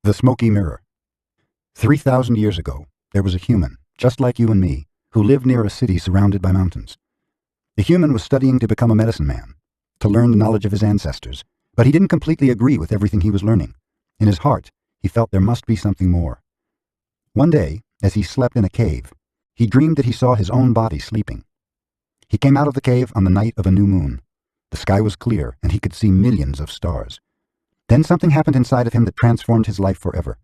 The Smoky Mirror. 3,000 years ago, there was a human, just like you and me, who lived near a city surrounded by mountains. The human was studying to become a medicine man, to learn the knowledge of his ancestors, but he didn't completely agree with everything he was learning. In his heart, he felt there must be something more. One day, as he slept in a cave, he dreamed that he saw his own body sleeping. He came out of the cave on the night of a new moon. The sky was clear, and he could see millions of stars. Then something happened inside of him that transformed his life forever.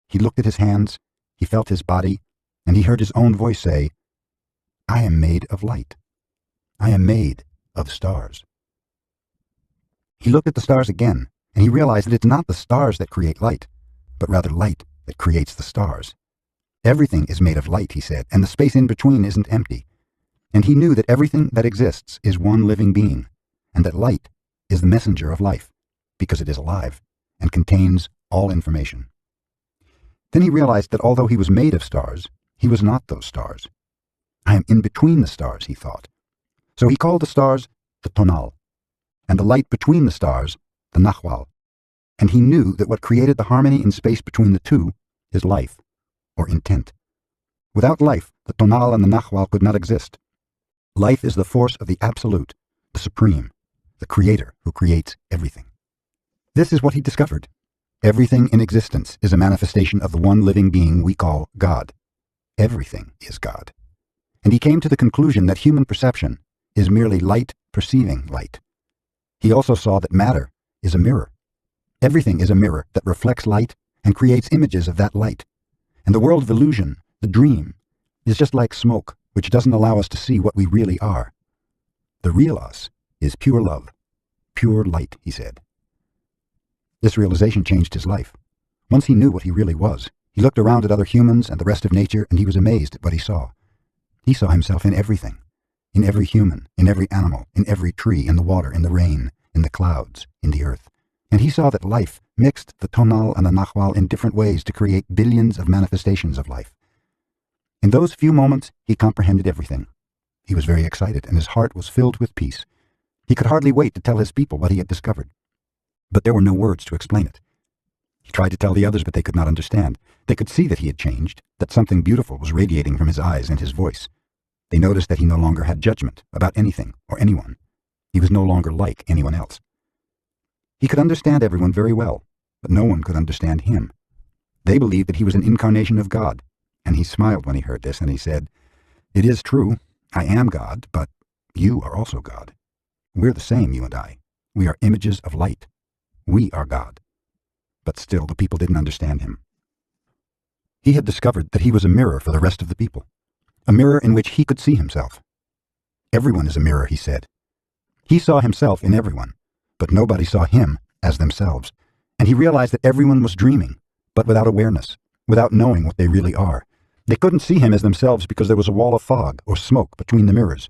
He looked at his hands, he felt his body, and he heard his own voice say, "I am made of light. I am made of stars." He looked at the stars again, and he realized that it's not the stars that create light, but rather light that creates the stars. Everything is made of light, he said, and the space in between isn't empty. And he knew that everything that exists is one living being, and that light is the messenger of life, because it is alive and contains all information. Then he realized that although he was made of stars, he was not those stars. I am in between the stars, he thought. So he called the stars the Tonal, and the light between the stars the Nahual. And he knew that what created the harmony in space between the two is life, or intent. Without life, the Tonal and the Nahual could not exist. Life is the force of the Absolute, the Supreme, the Creator who creates everything. This is what he discovered. Everything in existence is a manifestation of the one living being we call God. Everything is God. And he came to the conclusion that human perception is merely light perceiving light. He also saw that matter is a mirror. Everything is a mirror that reflects light and creates images of that light. And the world of illusion, the dream, is just like smoke, which doesn't allow us to see what we really are. The real us is pure love, pure light, he said. This realization changed his life. Once he knew what he really was, he looked around at other humans and the rest of nature, and he was amazed at what he saw. He saw himself in everything, in every human, in every animal, in every tree, in the water, in the rain, in the clouds, in the earth. And he saw that life mixed the Tonal and the Nahual in different ways to create billions of manifestations of life. In those few moments, he comprehended everything. He was very excited, and his heart was filled with peace. He could hardly wait to tell his people what he had discovered. But there were no words to explain it. He tried to tell the others, but they could not understand. They could see that he had changed, that something beautiful was radiating from his eyes and his voice. They noticed that he no longer had judgment about anything or anyone. He was no longer like anyone else. He could understand everyone very well, but no one could understand him. They believed that he was an incarnation of God, and he smiled when he heard this, and he said, "It is true, I am God, but you are also God. We're the same, you and I. We are images of light. We are God." But still, the people didn't understand him. He had discovered that he was a mirror for the rest of the people, a mirror in which he could see himself. Everyone is a mirror, he said. He saw himself in everyone, but nobody saw him as themselves, and he realized that everyone was dreaming, but without awareness, without knowing what they really are. They couldn't see him as themselves because there was a wall of fog or smoke between the mirrors,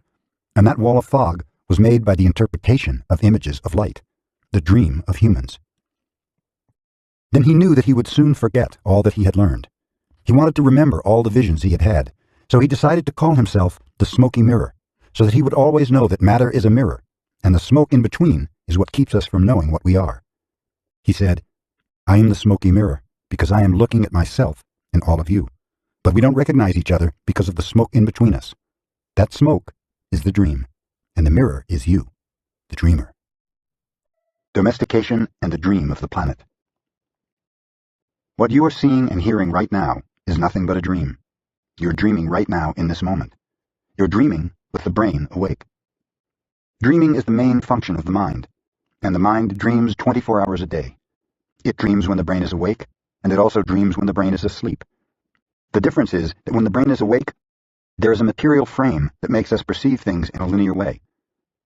and that wall of fog was made by the interpretation of images of light, the dream of humans. Then he knew that he would soon forget all that he had learned. He wanted to remember all the visions he had had, so he decided to call himself the Smoky Mirror, so that he would always know that matter is a mirror, and the smoke in between is what keeps us from knowing what we are. He said, "I am the Smoky Mirror, because I am looking at myself and all of you, but we don't recognize each other because of the smoke in between us. That smoke is the dream, and the mirror is you, the dreamer." Domestication and the dream of the planet. What you are seeing and hearing right now is nothing but a dream. You're dreaming right now in this moment. You're dreaming with the brain awake. Dreaming is the main function of the mind, and the mind dreams 24 hours a day. It dreams when the brain is awake, and it also dreams when the brain is asleep. The difference is that when the brain is awake, there is a material frame that makes us perceive things in a linear way.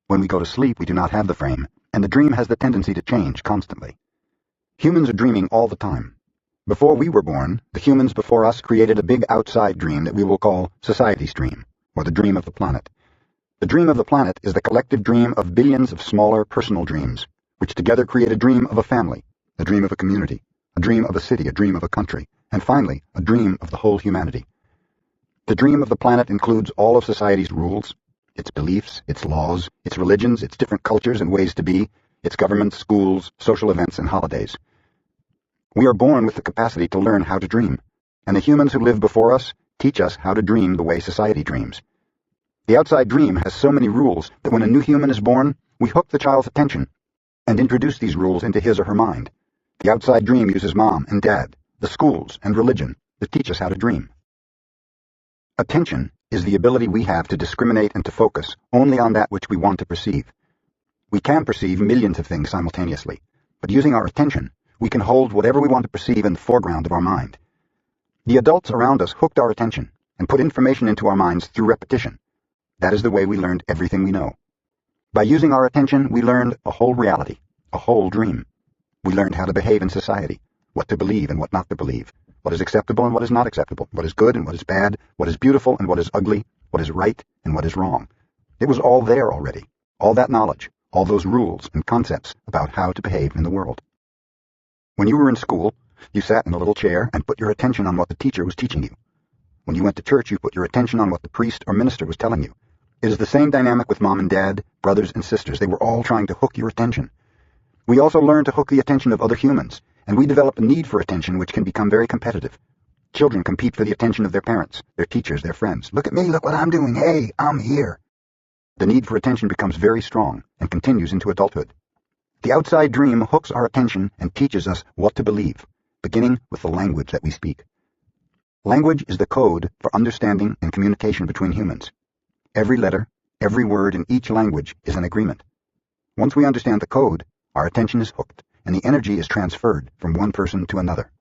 When we go to sleep, we do not have the frame, and the dream has the tendency to change constantly. Humans are dreaming all the time. Before we were born, the humans before us created a big outside dream that we will call society's dream, or the dream of the planet. The dream of the planet is the collective dream of billions of smaller personal dreams, which together create a dream of a family, a dream of a community, a dream of a city, a dream of a country, and finally, a dream of the whole humanity. The dream of the planet includes all of society's rules, its beliefs, its laws, its religions, its different cultures and ways to be, its governments, schools, social events, and holidays. We are born with the capacity to learn how to dream, and the humans who live before us teach us how to dream the way society dreams. The outside dream has so many rules that when a new human is born, we hook the child's attention and introduce these rules into his or her mind. The outside dream uses mom and dad, the schools, and religion to teach us how to dream. Attention is the ability we have to discriminate and to focus only on that which we want to perceive. We can perceive millions of things simultaneously, but using our attention, we can hold whatever we want to perceive in the foreground of our mind. The adults around us hooked our attention and put information into our minds through repetition. That is the way we learned everything we know. By using our attention, we learned a whole reality, a whole dream. We learned how to behave in society, what to believe and what not to believe, what is acceptable and what is not acceptable, what is good and what is bad, what is beautiful and what is ugly, what is right and what is wrong. It was all there already, all that knowledge, all those rules and concepts about how to behave in the world. When you were in school, you sat in a little chair and put your attention on what the teacher was teaching you. When you went to church, you put your attention on what the priest or minister was telling you. It is the same dynamic with mom and dad, brothers and sisters. They were all trying to hook your attention. We also learn to hook the attention of other humans, and we develop a need for attention which can become very competitive. Children compete for the attention of their parents, their teachers, their friends. Look at me, look what I'm doing. Hey, I'm here. The need for attention becomes very strong and continues into adulthood. The outside dream hooks our attention and teaches us what to believe, beginning with the language that we speak. Language is the code for understanding and communication between humans. Every letter, every word in each language is an agreement. Once we understand the code, our attention is hooked, and the energy is transferred from one person to another.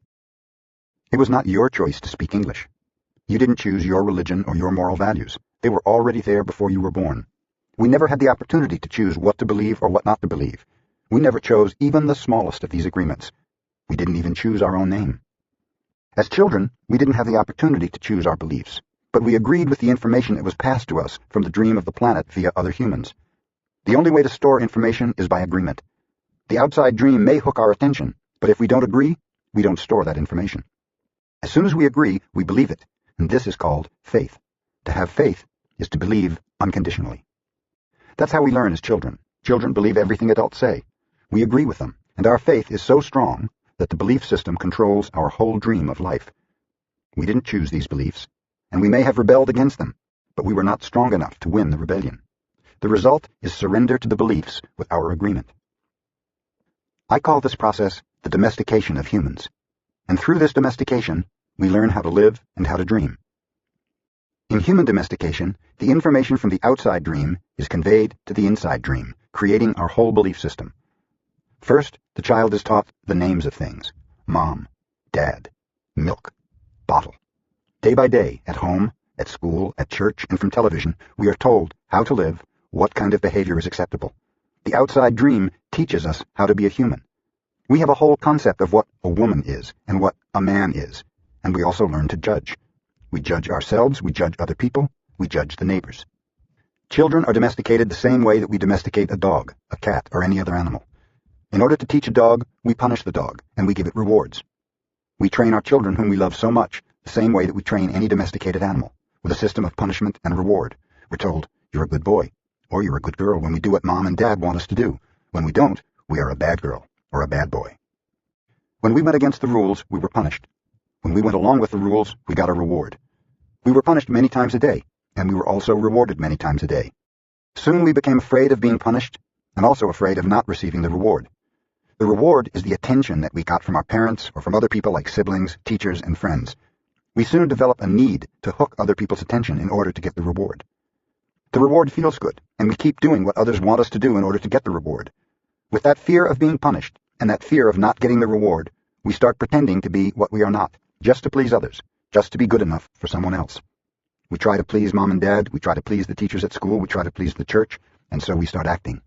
It was not your choice to speak English. You didn't choose your religion or your moral values. They were already there before you were born. We never had the opportunity to choose what to believe or what not to believe. We never chose even the smallest of these agreements. We didn't even choose our own name. As children, we didn't have the opportunity to choose our beliefs, but we agreed with the information that was passed to us from the dream of the planet via other humans. The only way to store information is by agreement. The outside dream may hook our attention, but if we don't agree, we don't store that information. As soon as we agree, we believe it, and this is called faith. To have faith is to believe unconditionally. That's how we learn as children. Children believe everything adults say. We agree with them, and our faith is so strong that the belief system controls our whole dream of life. We didn't choose these beliefs, and we may have rebelled against them, but we were not strong enough to win the rebellion. The result is surrender to the beliefs with our agreement. I call this process the domestication of humans, and through this domestication, we learn how to live and how to dream. In human domestication, the information from the outside dream is conveyed to the inside dream, creating our whole belief system. First, the child is taught the names of things: mom, dad, milk, bottle. Day by day, at home, at school, at church, and from television, we are told how to live, what kind of behavior is acceptable. The outside dream teaches us how to be a human. We have a whole concept of what a woman is and what a man is, and we also learn to judge. We judge ourselves, we judge other people, we judge the neighbors. Children are domesticated the same way that we domesticate a dog, a cat, or any other animal. In order to teach a dog, we punish the dog, and we give it rewards. We train our children whom we love so much the same way that we train any domesticated animal, with a system of punishment and reward. We're told, you're a good boy, or you're a good girl when we do what mom and dad want us to do. When we don't, we are a bad girl, or a bad boy. When we went against the rules, we were punished. When we went along with the rules, we got a reward. We were punished many times a day, and we were also rewarded many times a day. Soon we became afraid of being punished, and also afraid of not receiving the reward. The reward is the attention that we got from our parents or from other people like siblings, teachers, and friends. We soon develop a need to hook other people's attention in order to get the reward. The reward feels good, and we keep doing what others want us to do in order to get the reward. With that fear of being punished, and that fear of not getting the reward, we start pretending to be what we are not, just to please others, just to be good enough for someone else. We try to please mom and dad, we try to please the teachers at school, we try to please the church, and so we start acting.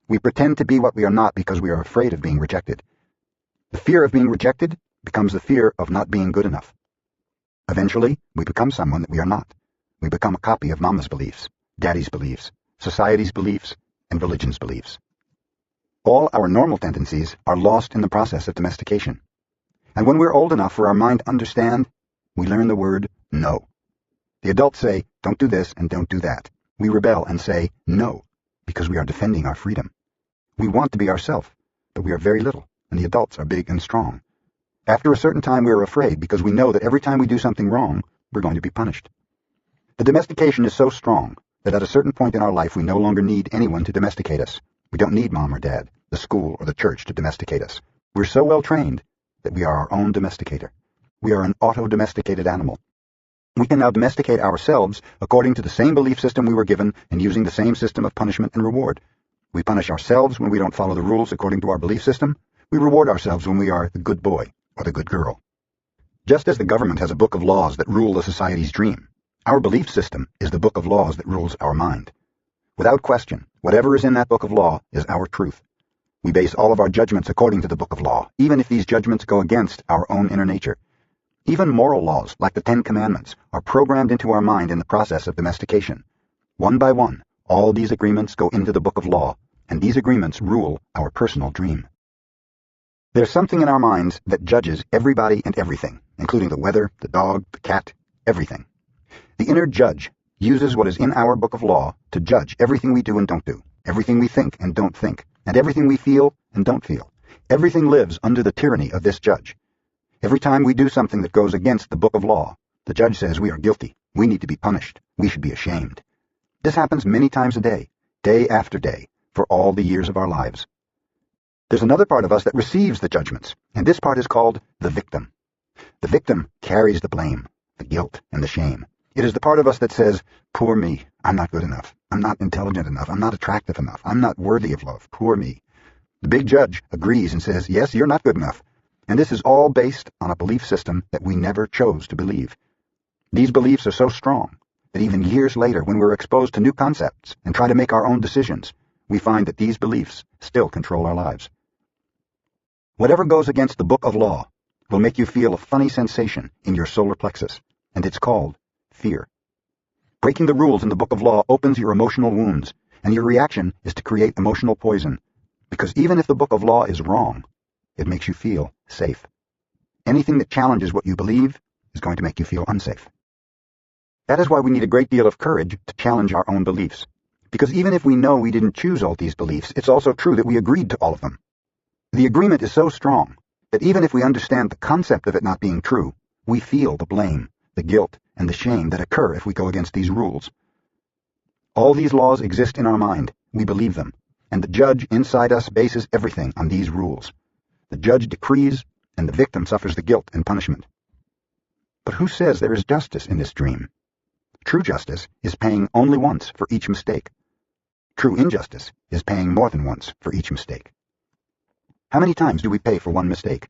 We pretend to be what we are not because we are afraid of being rejected. The fear of being rejected becomes the fear of not being good enough. Eventually, we become someone that we are not. We become a copy of mama's beliefs, daddy's beliefs, society's beliefs, and religion's beliefs. All our normal tendencies are lost in the process of domestication. And when we're old enough for our mind to understand, we learn the word no. The adults say, don't do this and don't do that. We rebel and say no, because we are defending our freedom. We want to be ourselves, but we are very little, and the adults are big and strong. After a certain time we are afraid because we know that every time we do something wrong, we're going to be punished. The domestication is so strong that at a certain point in our life we no longer need anyone to domesticate us. We don't need mom or dad, the school, or the church to domesticate us. We're so well trained that we are our own domesticator. We are an auto-domesticated animal. We can now domesticate ourselves according to the same belief system we were given and using the same system of punishment and reward. We punish ourselves when we don't follow the rules according to our belief system. We reward ourselves when we are the good boy or the good girl. Just as the government has a book of laws that rule the society's dream, our belief system is the book of laws that rules our mind. Without question, whatever is in that book of law is our truth. We base all of our judgments according to the book of law, even if these judgments go against our own inner nature. Even moral laws, like the 10 Commandments, are programmed into our mind in the process of domestication. One by one, all these agreements go into the book of law, and these agreements rule our personal dream. There's something in our minds that judges everybody and everything, including the weather, the dog, the cat, everything. The inner judge uses what is in our book of law to judge everything we do and don't do, everything we think and don't think, and everything we feel and don't feel. Everything lives under the tyranny of this judge. Every time we do something that goes against the book of law, the judge says we are guilty. We need to be punished. We should be ashamed. This happens many times a day after day, for all the years of our lives. There's another part of us that receives the judgments, and this part is called the victim. The victim carries the blame, the guilt, and the shame. It is the part of us that says, poor me, I'm not good enough. I'm not intelligent enough. I'm not attractive enough. I'm not worthy of love. Poor me. The big judge agrees and says, yes, you're not good enough. And this is all based on a belief system that we never chose to believe. These beliefs are so strong that even years later, when we're exposed to new concepts and try to make our own decisions, we find that these beliefs still control our lives. Whatever goes against the book of law will make you feel a funny sensation in your solar plexus, and it's called fear. Breaking the rules in the book of law opens your emotional wounds, and your reaction is to create emotional poison, because even if the book of law is wrong, it makes you feel safe. Anything that challenges what you believe is going to make you feel unsafe. That is why we need a great deal of courage to challenge our own beliefs, because even if we know we didn't choose all these beliefs, it's also true that we agreed to all of them. The agreement is so strong that even if we understand the concept of it not being true, we feel the blame, the guilt, and the shame that occur if we go against these rules. All these laws exist in our mind. We believe them, and the judge inside us bases everything on these rules. The judge decrees, and the victim suffers the guilt and punishment. But who says there is justice in this dream? True justice is paying only once for each mistake. True injustice is paying more than once for each mistake. How many times do we pay for one mistake?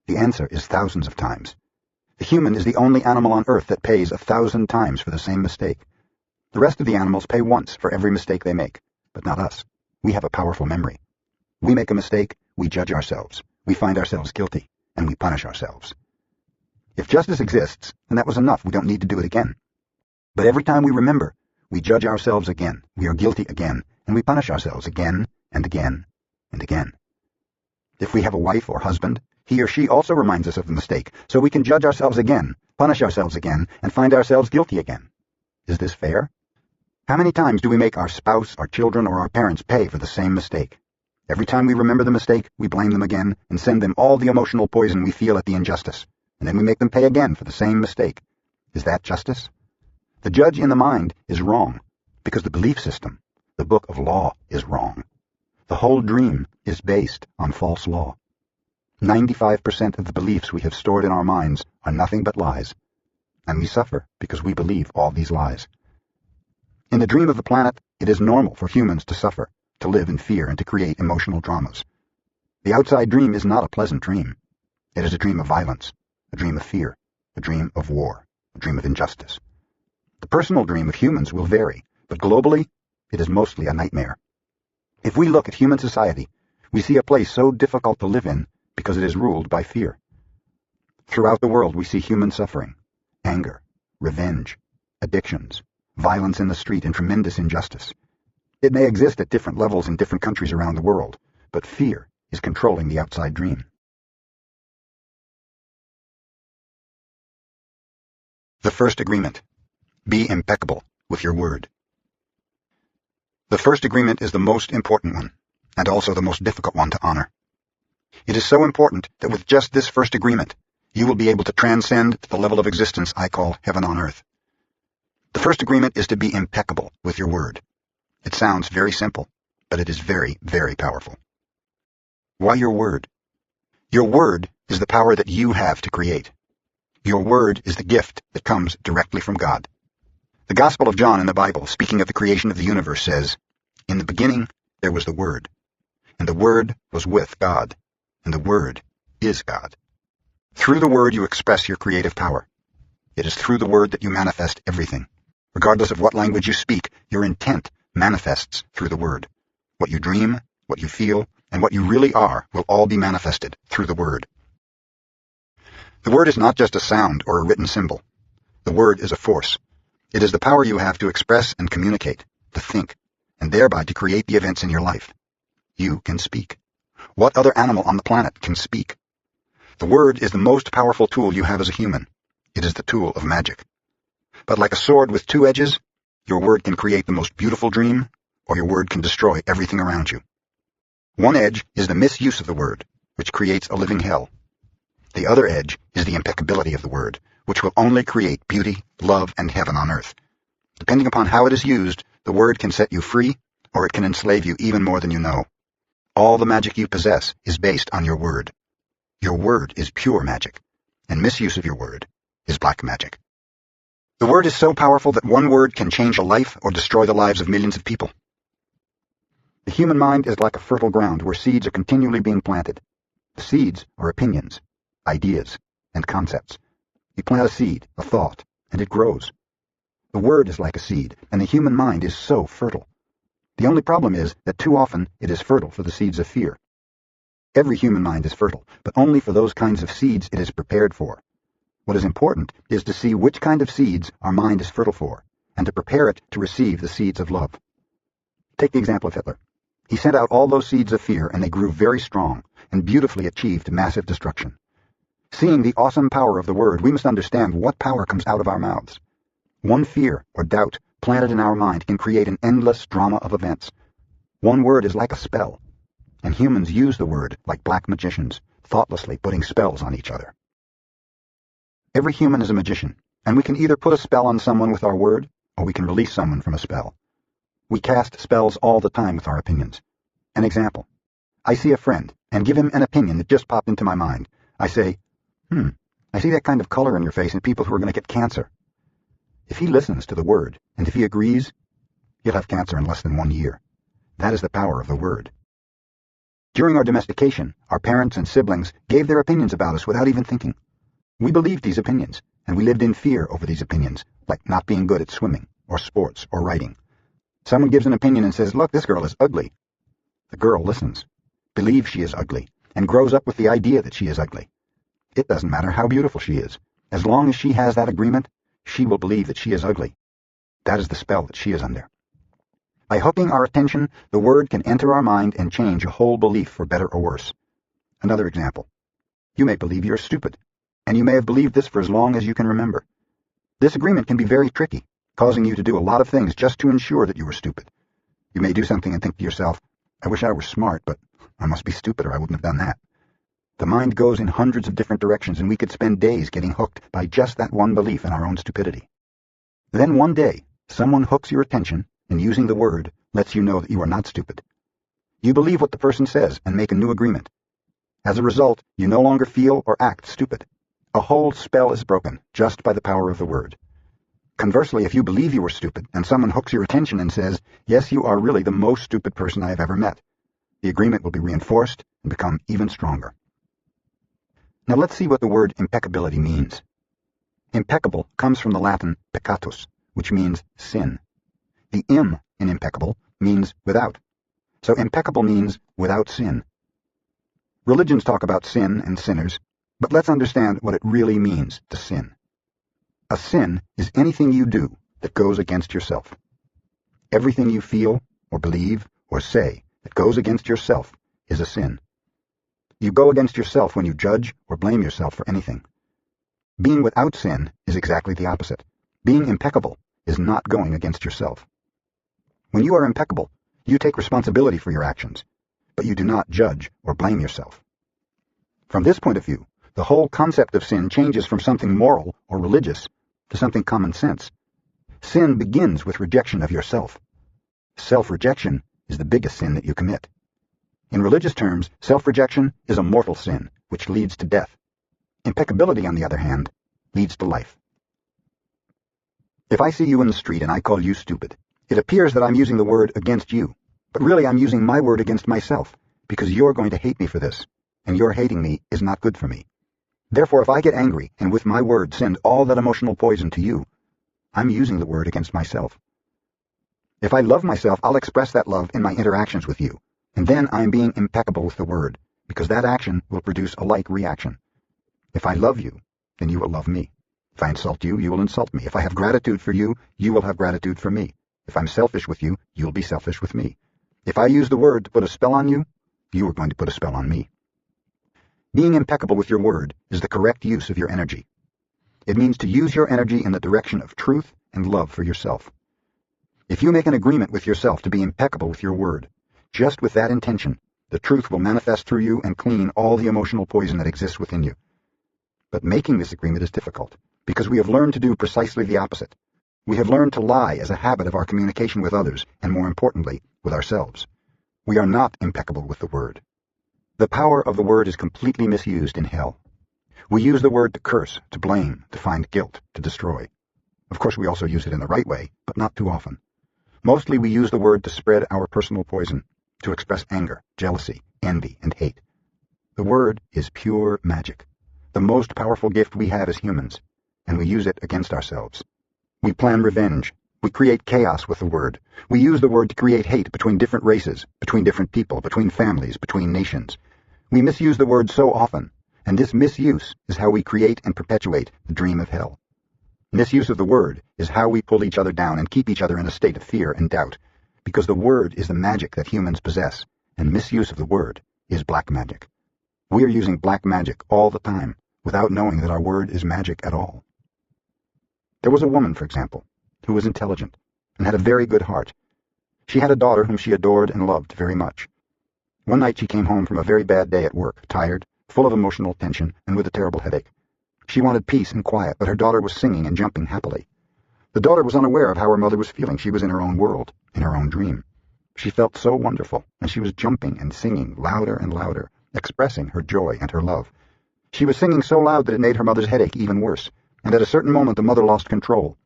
The answer is thousands of times. The human is the only animal on earth that pays 1,000 times for the same mistake. The rest of the animals pay once for every mistake they make, but not us. We have a powerful memory. We make a mistake, we judge ourselves, we find ourselves guilty, and we punish ourselves. If justice exists, then that was enough. We don't need to do it again. But every time we remember, we judge ourselves again, we are guilty again, and we punish ourselves again and again and again. If we have a wife or husband, he or she also reminds us of the mistake, so we can judge ourselves again, punish ourselves again, and find ourselves guilty again. Is this fair? How many times do we make our spouse, our children, or our parents pay for the same mistake? Every time we remember the mistake, we blame them again and send them all the emotional poison we feel at the injustice, and then we make them pay again for the same mistake. Is that justice? The judge in the mind is wrong, because the belief system, the book of law, is wrong. The whole dream is based on false law. 95% of the beliefs we have stored in our minds are nothing but lies, and we suffer because we believe all these lies. In the dream of the planet, it is normal for humans to suffer, to live in fear, and to create emotional dramas. The outside dream is not a pleasant dream. It is a dream of violence, a dream of fear, a dream of war, a dream of injustice. The personal dream of humans will vary, but globally, it is mostly a nightmare. If we look at human society, we see a place so difficult to live in because it is ruled by fear. Throughout the world, we see human suffering, anger, revenge, addictions, violence in the street, and tremendous injustice. It may exist at different levels in different countries around the world, but fear is controlling the outside dream. The first agreement. Be impeccable with your word. The first agreement is the most important one, and also the most difficult one to honor. It is so important that with just this first agreement, you will be able to transcend to the level of existence I call heaven on earth. The first agreement is to be impeccable with your word. It sounds very simple, but it is very, very powerful. Why your word? Your word is the power that you have to create. Your word is the gift that comes directly from God. The Gospel of John in the Bible, speaking of the creation of the universe, says, "In the beginning there was the Word, and the Word was with God, and the Word is God." Through the Word you express your creative power. It is through the Word that you manifest everything. Regardless of what language you speak, your intent manifests through the Word. What you dream, what you feel, and what you really are will all be manifested through the Word. The Word is not just a sound or a written symbol. The Word is a force. It is the power you have to express and communicate, to think, and thereby to create the events in your life. You can speak. What other animal on the planet can speak? The Word is the most powerful tool you have as a human. It is the tool of magic. But like a sword with two edges, your word can create the most beautiful dream, or your word can destroy everything around you. One edge is the misuse of the word, which creates a living hell. The other edge is the impeccability of the word, which will only create beauty, love, and heaven on earth. Depending upon how it is used, the word can set you free, or it can enslave you even more than you know. All the magic you possess is based on your word. Your word is pure magic, and misuse of your word is black magic. The word is so powerful that one word can change a life or destroy the lives of millions of people. The human mind is like a fertile ground where seeds are continually being planted. The seeds are opinions, ideas, and concepts. You plant a seed, a thought, and it grows. The word is like a seed, and the human mind is so fertile. The only problem is that too often it is fertile for the seeds of fear. Every human mind is fertile, but only for those kinds of seeds it is prepared for. What is important is to see which kind of seeds our mind is fertile for, and to prepare it to receive the seeds of love. Take the example of Hitler. He sent out all those seeds of fear, and they grew very strong, and beautifully achieved massive destruction. Seeing the awesome power of the word, we must understand what power comes out of our mouths. One fear or doubt planted in our mind can create an endless drama of events. One word is like a spell, and humans use the word like black magicians, thoughtlessly putting spells on each other. Every human is a magician, and we can either put a spell on someone with our word, or we can release someone from a spell. We cast spells all the time with our opinions. An example. I see a friend, and give him an opinion that just popped into my mind. I say, I see that kind of color in your face in people who are going to get cancer. If he listens to the word, and if he agrees, he'll have cancer in less than 1 year. That is the power of the word. During our domestication, our parents and siblings gave their opinions about us without even thinking. We believed these opinions, and we lived in fear over these opinions, like not being good at swimming, or sports, or writing. Someone gives an opinion and says, "Look, this girl is ugly." The girl listens, believes she is ugly, and grows up with the idea that she is ugly. It doesn't matter how beautiful she is. As long as she has that agreement, she will believe that she is ugly. That is the spell that she is under. By hooking our attention, the word can enter our mind and change a whole belief for better or worse. Another example. You may believe you're stupid, and you may have believed this for as long as you can remember. This agreement can be very tricky, causing you to do a lot of things just to ensure that you were stupid. You may do something and think to yourself, "I wish I were smart, but I must be stupid or I wouldn't have done that." The mind goes in hundreds of different directions, and we could spend days getting hooked by just that one belief in our own stupidity. Then one day, someone hooks your attention, and using the word, lets you know that you are not stupid. You believe what the person says and make a new agreement. As a result, you no longer feel or act stupid. A whole spell is broken just by the power of the word. Conversely, if you believe you are stupid, and someone hooks your attention and says, "Yes, you are really the most stupid person I have ever met," the agreement will be reinforced and become even stronger. Now let's see what the word impeccability means. Impeccable comes from the Latin peccatus, which means sin. The im in impeccable means without. So impeccable means without sin. Religions talk about sin and sinners, but let's understand what it really means to sin. A sin is anything you do that goes against yourself. Everything you feel, or believe, or say that goes against yourself is a sin. You go against yourself when you judge or blame yourself for anything. Being without sin is exactly the opposite. Being impeccable is not going against yourself. When you are impeccable, you take responsibility for your actions, but you do not judge or blame yourself. From this point of view, the whole concept of sin changes from something moral or religious to something common sense. Sin begins with rejection of yourself. Self-rejection is the biggest sin that you commit. In religious terms, self-rejection is a mortal sin, which leads to death. Impeccability, on the other hand, leads to life. If I see you in the street and I call you stupid, it appears that I'm using the word against you, but really I'm using my word against myself, because you're going to hate me for this, and your hating me is not good for me. Therefore, if I get angry and with my word send all that emotional poison to you, I'm using the word against myself. If I love myself, I'll express that love in my interactions with you, and then I'm being impeccable with the word, because that action will produce a like reaction. If I love you, then you will love me. If I insult you, you will insult me. If I have gratitude for you, you will have gratitude for me. If I'm selfish with you, you'll be selfish with me. If I use the word to put a spell on you, you are going to put a spell on me. Being impeccable with your word is the correct use of your energy. It means to use your energy in the direction of truth and love for yourself. If you make an agreement with yourself to be impeccable with your word, just with that intention, the truth will manifest through you and clean all the emotional poison that exists within you. But making this agreement is difficult, because we have learned to do precisely the opposite. We have learned to lie as a habit of our communication with others, and more importantly, with ourselves. We are not impeccable with the word. The power of the word is completely misused in hell. We use the word to curse, to blame, to find guilt, to destroy. Of course, we also use it in the right way, but not too often. Mostly we use the word to spread our personal poison, to express anger, jealousy, envy, and hate. The word is pure magic, the most powerful gift we have as humans, and we use it against ourselves. We plan revenge. We create chaos with the word. We use the word to create hate between different races, between different people, between families, between nations. We misuse the word so often, and this misuse is how we create and perpetuate the dream of hell. Misuse of the word is how we pull each other down and keep each other in a state of fear and doubt, because the word is the magic that humans possess, and misuse of the word is black magic. We are using black magic all the time, without knowing that our word is magic at all. There was a woman, for example, who was intelligent and had a very good heart. She had a daughter whom she adored and loved very much. One night she came home from a very bad day at work, tired, full of emotional tension, and with a terrible headache. She wanted peace and quiet, but her daughter was singing and jumping happily. The daughter was unaware of how her mother was feeling. She was in her own world, in her own dream. She felt so wonderful, and she was jumping and singing louder and louder, expressing her joy and her love. She was singing so loud that it made her mother's headache even worse, and at a certain moment the mother lost control.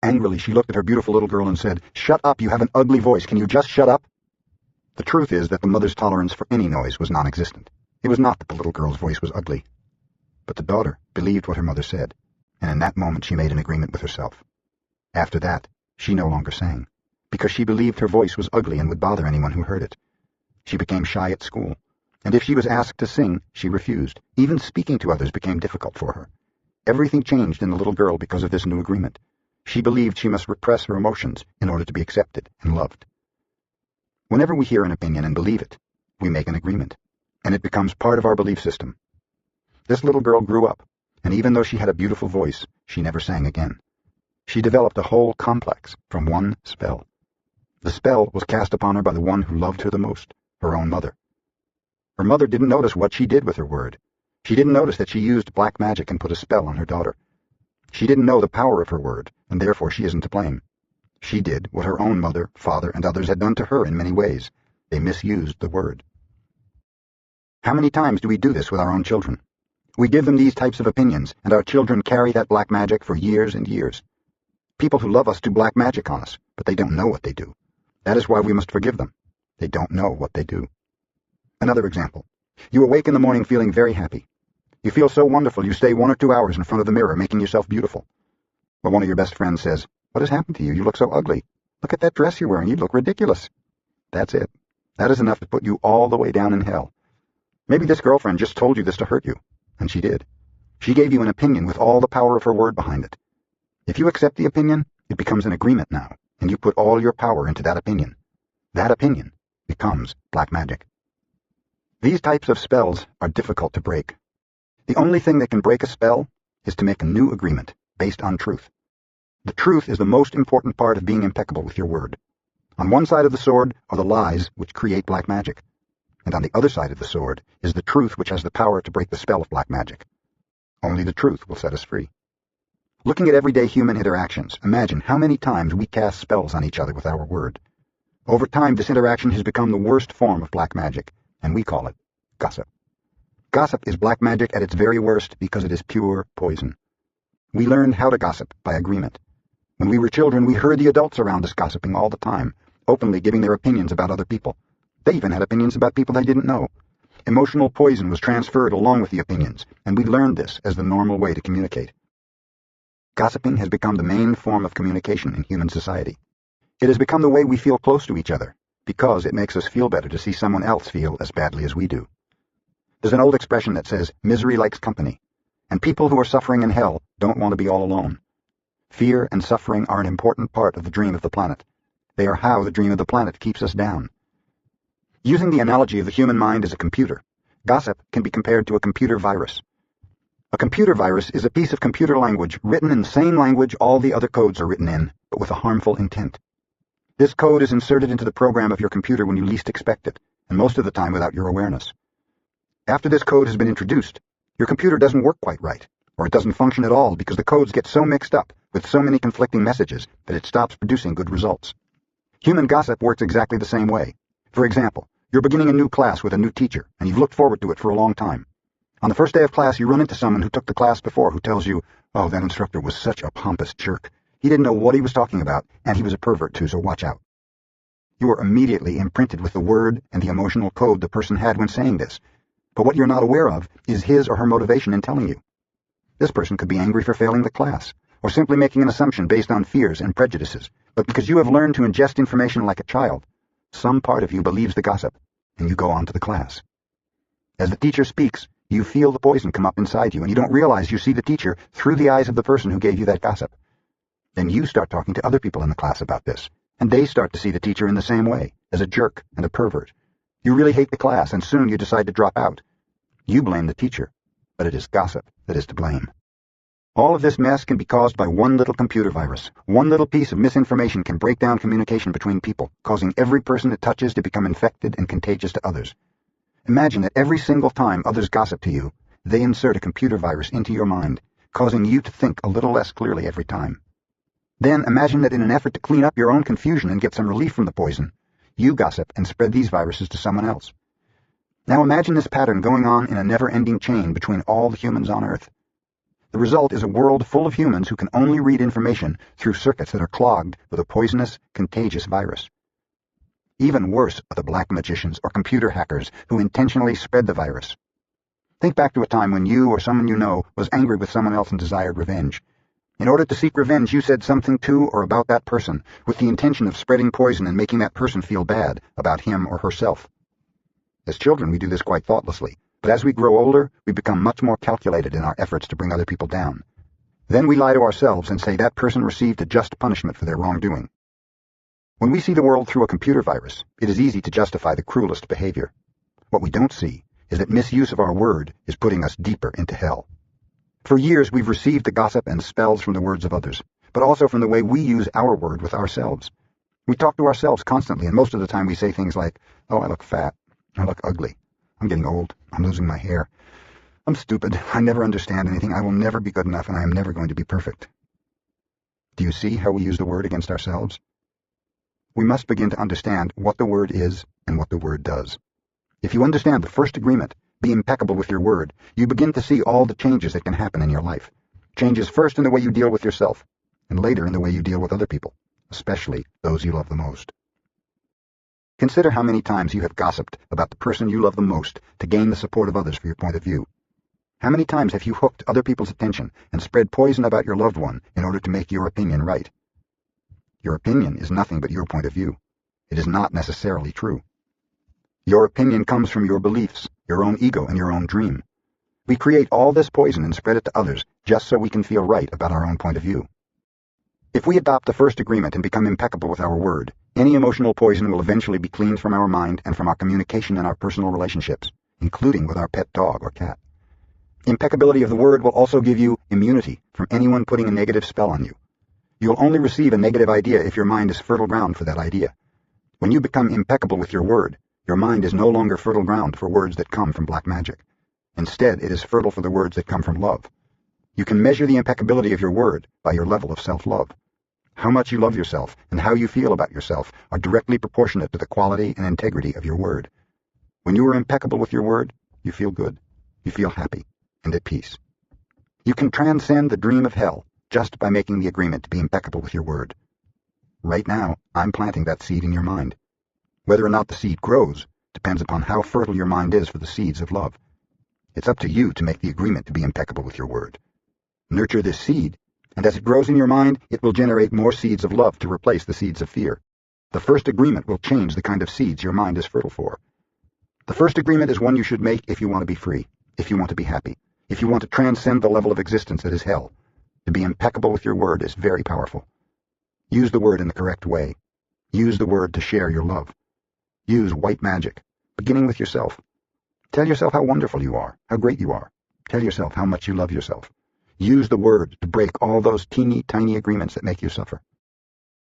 Angrily, she looked at her beautiful little girl and said, "Shut up, you have an ugly voice. Can you just shut up?" The truth is that the mother's tolerance for any noise was non-existent. It was not that the little girl's voice was ugly. But the daughter believed what her mother said, and in that moment she made an agreement with herself. After that, she no longer sang, because she believed her voice was ugly and would bother anyone who heard it. She became shy at school, and if she was asked to sing, she refused. Even speaking to others became difficult for her. Everything changed in the little girl because of this new agreement. She believed she must repress her emotions in order to be accepted and loved. Whenever we hear an opinion and believe it, we make an agreement, and it becomes part of our belief system. This little girl grew up, and even though she had a beautiful voice, she never sang again. She developed a whole complex from one spell. The spell was cast upon her by the one who loved her the most, her own mother. Her mother didn't notice what she did with her word. She didn't notice that she used black magic and put a spell on her daughter. She didn't know the power of her word, and therefore she isn't to blame. She did what her own mother, father, and others had done to her in many ways. They misused the word. How many times do we do this with our own children? We give them these types of opinions, and our children carry that black magic for years and years. People who love us do black magic on us, but they don't know what they do. That is why we must forgive them. They don't know what they do. Another example. You awake in the morning feeling very happy. You feel so wonderful you stay 1 or 2 hours in front of the mirror making yourself beautiful. But one of your best friends says, "What has happened to you? You look so ugly. Look at that dress you're wearing. You look ridiculous." That's it. That is enough to put you all the way down in hell. Maybe this girlfriend just told you this to hurt you, and she did. She gave you an opinion with all the power of her word behind it. If you accept the opinion, it becomes an agreement now, and you put all your power into that opinion. That opinion becomes black magic. These types of spells are difficult to break. The only thing that can break a spell is to make a new agreement based on truth. The truth is the most important part of being impeccable with your word. On one side of the sword are the lies which create black magic. and on the other side of the sword is the truth which has the power to break the spell of black magic. Only the truth will set us free. Looking at everyday human interactions, imagine how many times we cast spells on each other with our word. Over time, this interaction has become the worst form of black magic, and we call it gossip. Gossip is black magic at its very worst because it is pure poison. We learned how to gossip by agreement. When we were children, we heard the adults around us gossiping all the time, openly giving their opinions about other people. They even had opinions about people they didn't know. Emotional poison was transferred along with the opinions, and we learned this as the normal way to communicate. Gossiping has become the main form of communication in human society. It has become the way we feel close to each other, because it makes us feel better to see someone else feel as badly as we do. There's an old expression that says, misery likes company, and people who are suffering in hell don't want to be all alone. Fear and suffering are an important part of the dream of the planet. They are how the dream of the planet keeps us down. Using the analogy of the human mind as a computer, gossip can be compared to a computer virus. A computer virus is a piece of computer language written in the same language all the other codes are written in, but with a harmful intent. This code is inserted into the program of your computer when you least expect it, and most of the time without your awareness. After this code has been introduced, your computer doesn't work quite right, or it doesn't function at all because the codes get so mixed up with so many conflicting messages that it stops producing good results. Human gossip works exactly the same way. For example, you're beginning a new class with a new teacher, and you've looked forward to it for a long time. On the first day of class, you run into someone who took the class before who tells you, "Oh, that instructor was such a pompous jerk. He didn't know what he was talking about, and he was a pervert too, so watch out." You are immediately imprinted with the word and the emotional code the person had when saying this, but what you're not aware of is his or her motivation in telling you. This person could be angry for failing the class, or simply making an assumption based on fears and prejudices, but because you have learned to ingest information like a child, some part of you believes the gossip, and you go on to the class. As the teacher speaks, you feel the poison come up inside you, and you don't realize you see the teacher through the eyes of the person who gave you that gossip. Then you start talking to other people in the class about this, and they start to see the teacher in the same way, as a jerk and a pervert. You really hate the class, and soon you decide to drop out. You blame the teacher, but it is gossip that is to blame. All of this mess can be caused by one little computer virus. One little piece of misinformation can break down communication between people, causing every person it touches to become infected and contagious to others. Imagine that every single time others gossip to you, they insert a computer virus into your mind, causing you to think a little less clearly every time. Then imagine that in an effort to clean up your own confusion and get some relief from the poison, you gossip and spread these viruses to someone else. Now imagine this pattern going on in a never-ending chain between all the humans on Earth. The result is a world full of humans who can only read information through circuits that are clogged with a poisonous, contagious virus. Even worse are the black magicians or computer hackers who intentionally spread the virus. Think back to a time when you or someone you know was angry with someone else and desired revenge. In order to seek revenge, you said something to or about that person with the intention of spreading poison and making that person feel bad about him or herself. As children, we do this quite thoughtlessly, but as we grow older, we become much more calculated in our efforts to bring other people down. Then we lie to ourselves and say that person received a just punishment for their wrongdoing. When we see the world through a computer virus, it is easy to justify the cruelest behavior. What we don't see is that misuse of our word is putting us deeper into hell. For years, we've received the gossip and spells from the words of others, but also from the way we use our word with ourselves. We talk to ourselves constantly, and most of the time we say things like, "Oh, I look fat. I look ugly. I'm getting old. I'm losing my hair. I'm stupid. I never understand anything. I will never be good enough, and I am never going to be perfect." Do you see how we use the word against ourselves? We must begin to understand what the word is and what the word does. If you understand the first agreement, be impeccable with your word, you begin to see all the changes that can happen in your life. Changes first in the way you deal with yourself, and later in the way you deal with other people, especially those you love the most. Consider how many times you have gossiped about the person you love the most to gain the support of others for your point of view. How many times have you hooked other people's attention and spread poison about your loved one in order to make your opinion right? Your opinion is nothing but your point of view. It is not necessarily true. Your opinion comes from your beliefs, your own ego, and your own dream. We create all this poison and spread it to others just so we can feel right about our own point of view. If we adopt the first agreement and become impeccable with our word, any emotional poison will eventually be cleaned from our mind and from our communication and our personal relationships, including with our pet dog or cat. Impeccability of the word will also give you immunity from anyone putting a negative spell on you. You'll only receive a negative idea if your mind is fertile ground for that idea. When you become impeccable with your word, Your mind is no longer fertile ground for words that come from black magic. Instead, it is fertile for the words that come from love. You can measure the impeccability of your word by your level of self-love. How much you love yourself and how you feel about yourself are directly proportionate to the quality and integrity of your word. When you are impeccable with your word, you feel good, you feel happy, and at peace. You can transcend the dream of hell just by making the agreement to be impeccable with your word. Right now, I'm planting that seed in your mind. Whether or not the seed grows depends upon how fertile your mind is for the seeds of love. It's up to you to make the agreement to be impeccable with your word. Nurture this seed, and as it grows in your mind, it will generate more seeds of love to replace the seeds of fear. The first agreement will change the kind of seeds your mind is fertile for. The first agreement is one you should make if you want to be free, if you want to be happy, if you want to transcend the level of existence that is hell. To be impeccable with your word is very powerful. Use the word in the correct way. Use the word to share your love. Use white magic, beginning with yourself. Tell yourself how wonderful you are, how great you are. Tell yourself how much you love yourself. Use the word to break all those teeny tiny agreements that make you suffer.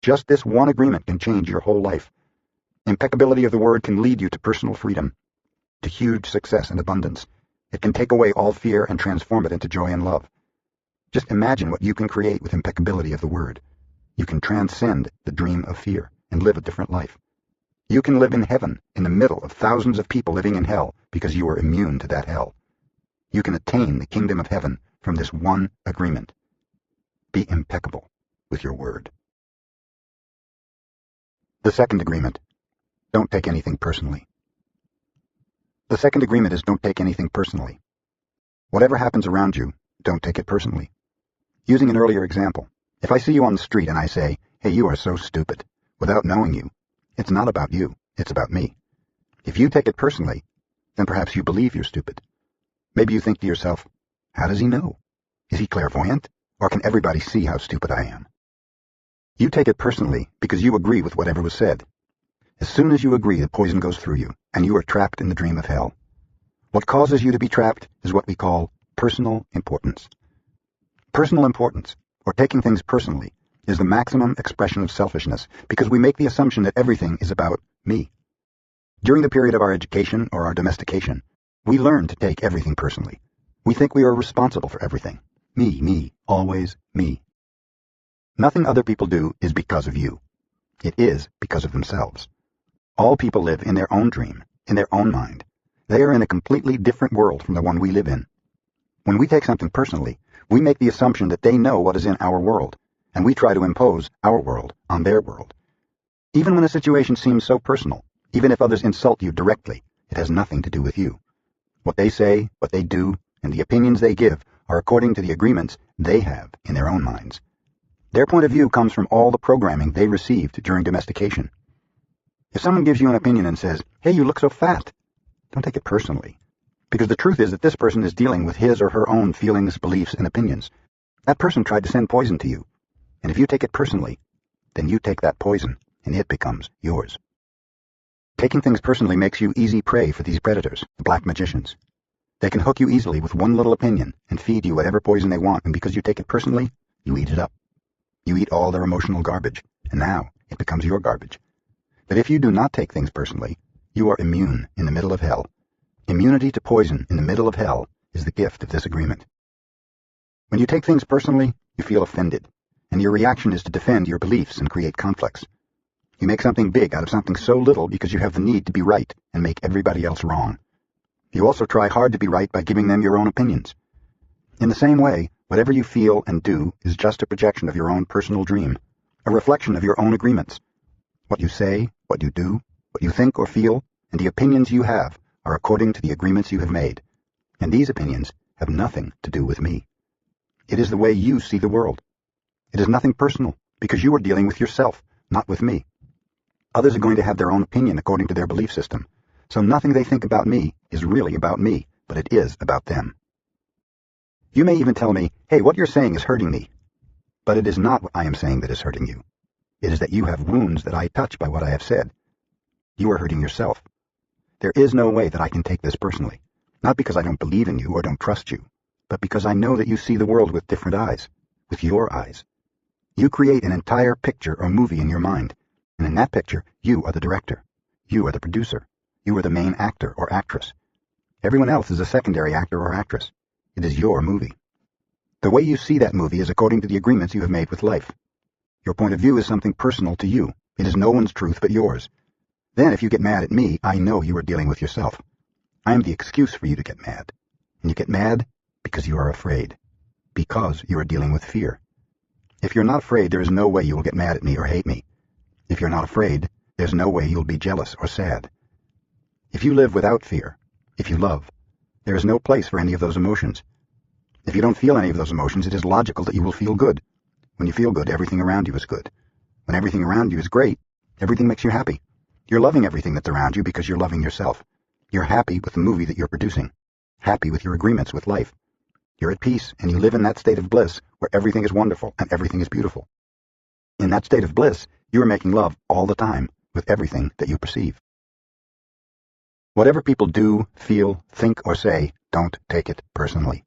Just this one agreement can change your whole life. Impeccability of the word can lead you to personal freedom, to huge success and abundance. It can take away all fear and transform it into joy and love. Just imagine what you can create with impeccability of the word. You can transcend the dream of fear and live a different life. You can live in heaven in the middle of thousands of people living in hell because you are immune to that hell. You can attain the kingdom of heaven from this one agreement. Be impeccable with your word. The second agreement. Don't take anything personally. The second agreement is don't take anything personally. Whatever happens around you, don't take it personally. Using an earlier example, if I see you on the street and I say, "Hey, you are so stupid," without knowing you, it's not about you, it's about me. If you take it personally, then perhaps you believe you're stupid. Maybe you think to yourself, how does he know? Is he clairvoyant? Or can everybody see how stupid I am? You take it personally because you agree with whatever was said. As soon as you agree, the poison goes through you, and you are trapped in the dream of hell. What causes you to be trapped is what we call personal importance. Personal importance, or taking things personally, is the maximum expression of selfishness because we make the assumption that everything is about me. During the period of our education or our domestication, we learn to take everything personally. We think we are responsible for everything. Me, always me. Nothing other people do is because of you. It is because of themselves. All people live in their own dream, in their own mind. They are in a completely different world from the one we live in. When we take something personally, we make the assumption that they know what is in our world, and we try to impose our world on their world. Even when a situation seems so personal, even if others insult you directly, it has nothing to do with you. What they say, what they do, and the opinions they give are according to the agreements they have in their own minds. Their point of view comes from all the programming they received during domestication. If someone gives you an opinion and says, "Hey, you look so fat," don't take it personally, because the truth is that this person is dealing with his or her own feelings, beliefs, and opinions. That person tried to send poison to you, and if you take it personally, then you take that poison, and it becomes yours. Taking things personally makes you easy prey for these predators, the black magicians. They can hook you easily with one little opinion and feed you whatever poison they want, and because you take it personally, you eat it up. You eat all their emotional garbage, and now it becomes your garbage. But if you do not take things personally, you are immune in the middle of hell. Immunity to poison in the middle of hell is the gift of this agreement. When you take things personally, you feel offended, and your reaction is to defend your beliefs and create conflicts. You make something big out of something so little because you have the need to be right and make everybody else wrong. You also try hard to be right by giving them your own opinions. In the same way, whatever you feel and do is just a projection of your own personal dream, a reflection of your own agreements. What you say, what you do, what you think or feel, and the opinions you have are according to the agreements you have made. And these opinions have nothing to do with me. It is the way you see the world. It is nothing personal, because you are dealing with yourself, not with me. Others are going to have their own opinion according to their belief system, so nothing they think about me is really about me, but it is about them. You may even tell me, "Hey, what you're saying is hurting me." But it is not what I am saying that is hurting you. It is that you have wounds that I touch by what I have said. You are hurting yourself. There is no way that I can take this personally, not because I don't believe in you or don't trust you, but because I know that you see the world with different eyes, with your eyes. You create an entire picture or movie in your mind, and in that picture, you are the director. You are the producer. You are the main actor or actress. Everyone else is a secondary actor or actress. It is your movie. The way you see that movie is according to the agreements you have made with life. Your point of view is something personal to you. It is no one's truth but yours. Then if you get mad at me, I know you are dealing with yourself. I am the excuse for you to get mad. And you get mad because you are afraid. Because you are dealing with fear. If you're not afraid, there is no way you will get mad at me or hate me. If you're not afraid, there's no way you'll be jealous or sad. If you live without fear, if you love, there is no place for any of those emotions. If you don't feel any of those emotions, it is logical that you will feel good. When you feel good, everything around you is good. When everything around you is great, everything makes you happy. You're loving everything that's around you because you're loving yourself. You're happy with the movie that you're producing. Happy with your agreements with life. You're at peace, and you live in that state of bliss where everything is wonderful and everything is beautiful. In that state of bliss, you are making love all the time with everything that you perceive. Whatever people do, feel, think, or say, don't take it personally.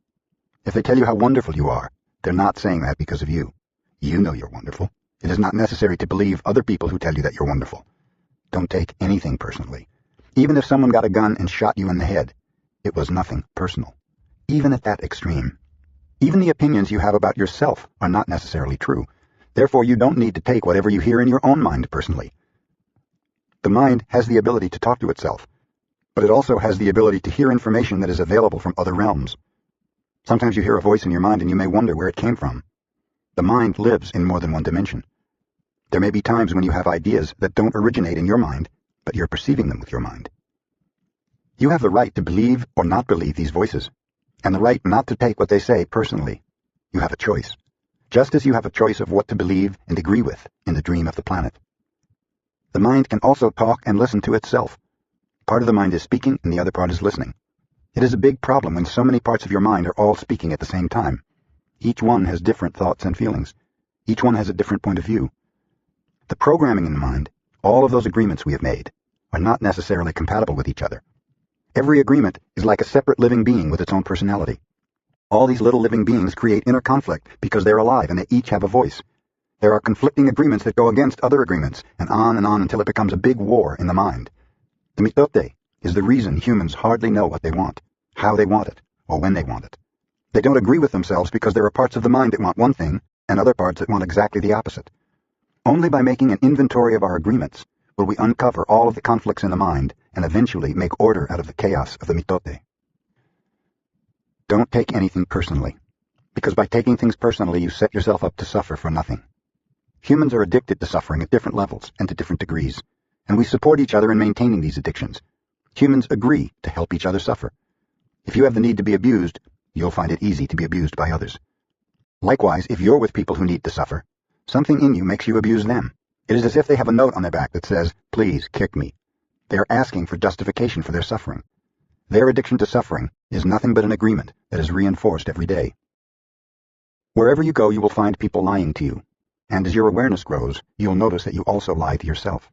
If they tell you how wonderful you are, they're not saying that because of you. You know you're wonderful. It is not necessary to believe other people who tell you that you're wonderful. Don't take anything personally. Even if someone got a gun and shot you in the head, it was nothing personal. Even at that extreme. Even the opinions you have about yourself are not necessarily true. Therefore, you don't need to take whatever you hear in your own mind personally. The mind has the ability to talk to itself, but it also has the ability to hear information that is available from other realms. Sometimes you hear a voice in your mind and you may wonder where it came from. The mind lives in more than one dimension. There may be times when you have ideas that don't originate in your mind, but you're perceiving them with your mind. You have the right to believe or not believe these voices, and the right not to take what they say personally. You have a choice, just as you have a choice of what to believe and agree with in the dream of the planet. The mind can also talk and listen to itself. Part of the mind is speaking and the other part is listening. It is a big problem when so many parts of your mind are all speaking at the same time. Each one has different thoughts and feelings. Each one has a different point of view. The programming in the mind, all of those agreements we have made, are not necessarily compatible with each other. Every agreement is like a separate living being with its own personality. All these little living beings create inner conflict because they're alive and they each have a voice. There are conflicting agreements that go against other agreements, and on until it becomes a big war in the mind. The mitote is the reason humans hardly know what they want, how they want it, or when they want it. They don't agree with themselves because there are parts of the mind that want one thing and other parts that want exactly the opposite. Only by making an inventory of our agreements will we uncover all of the conflicts in the mind and eventually make order out of the chaos of the mitote. Don't take anything personally, because by taking things personally you set yourself up to suffer for nothing. Humans are addicted to suffering at different levels and to different degrees, and we support each other in maintaining these addictions. Humans agree to help each other suffer. If you have the need to be abused, you'll find it easy to be abused by others. Likewise, if you're with people who need to suffer, something in you makes you abuse them. It is as if they have a note on their back that says, "Please kick me." They are asking for justification for their suffering. Their addiction to suffering is nothing but an agreement that is reinforced every day. Wherever you go, you will find people lying to you, and as your awareness grows, you'll notice that you also lie to yourself.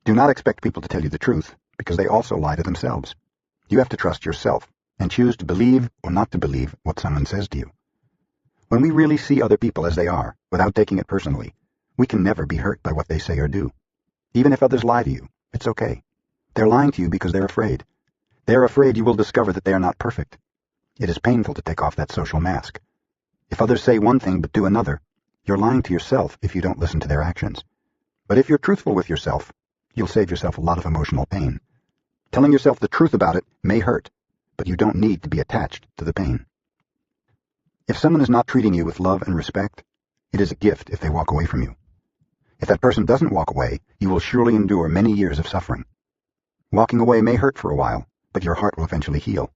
Do not expect people to tell you the truth, because they also lie to themselves. You have to trust yourself, and choose to believe or not to believe what someone says to you. When we really see other people as they are, without taking it personally, we can never be hurt by what they say or do. Even if others lie to you, it's okay. They're lying to you because they're afraid. They're afraid you will discover that they are not perfect. It is painful to take off that social mask. If others say one thing but do another, you're lying to yourself if you don't listen to their actions. But if you're truthful with yourself, you'll save yourself a lot of emotional pain. Telling yourself the truth about it may hurt, but you don't need to be attached to the pain. If someone is not treating you with love and respect, it is a gift if they walk away from you. If that person doesn't walk away, you will surely endure many years of suffering. Walking away may hurt for a while, but your heart will eventually heal.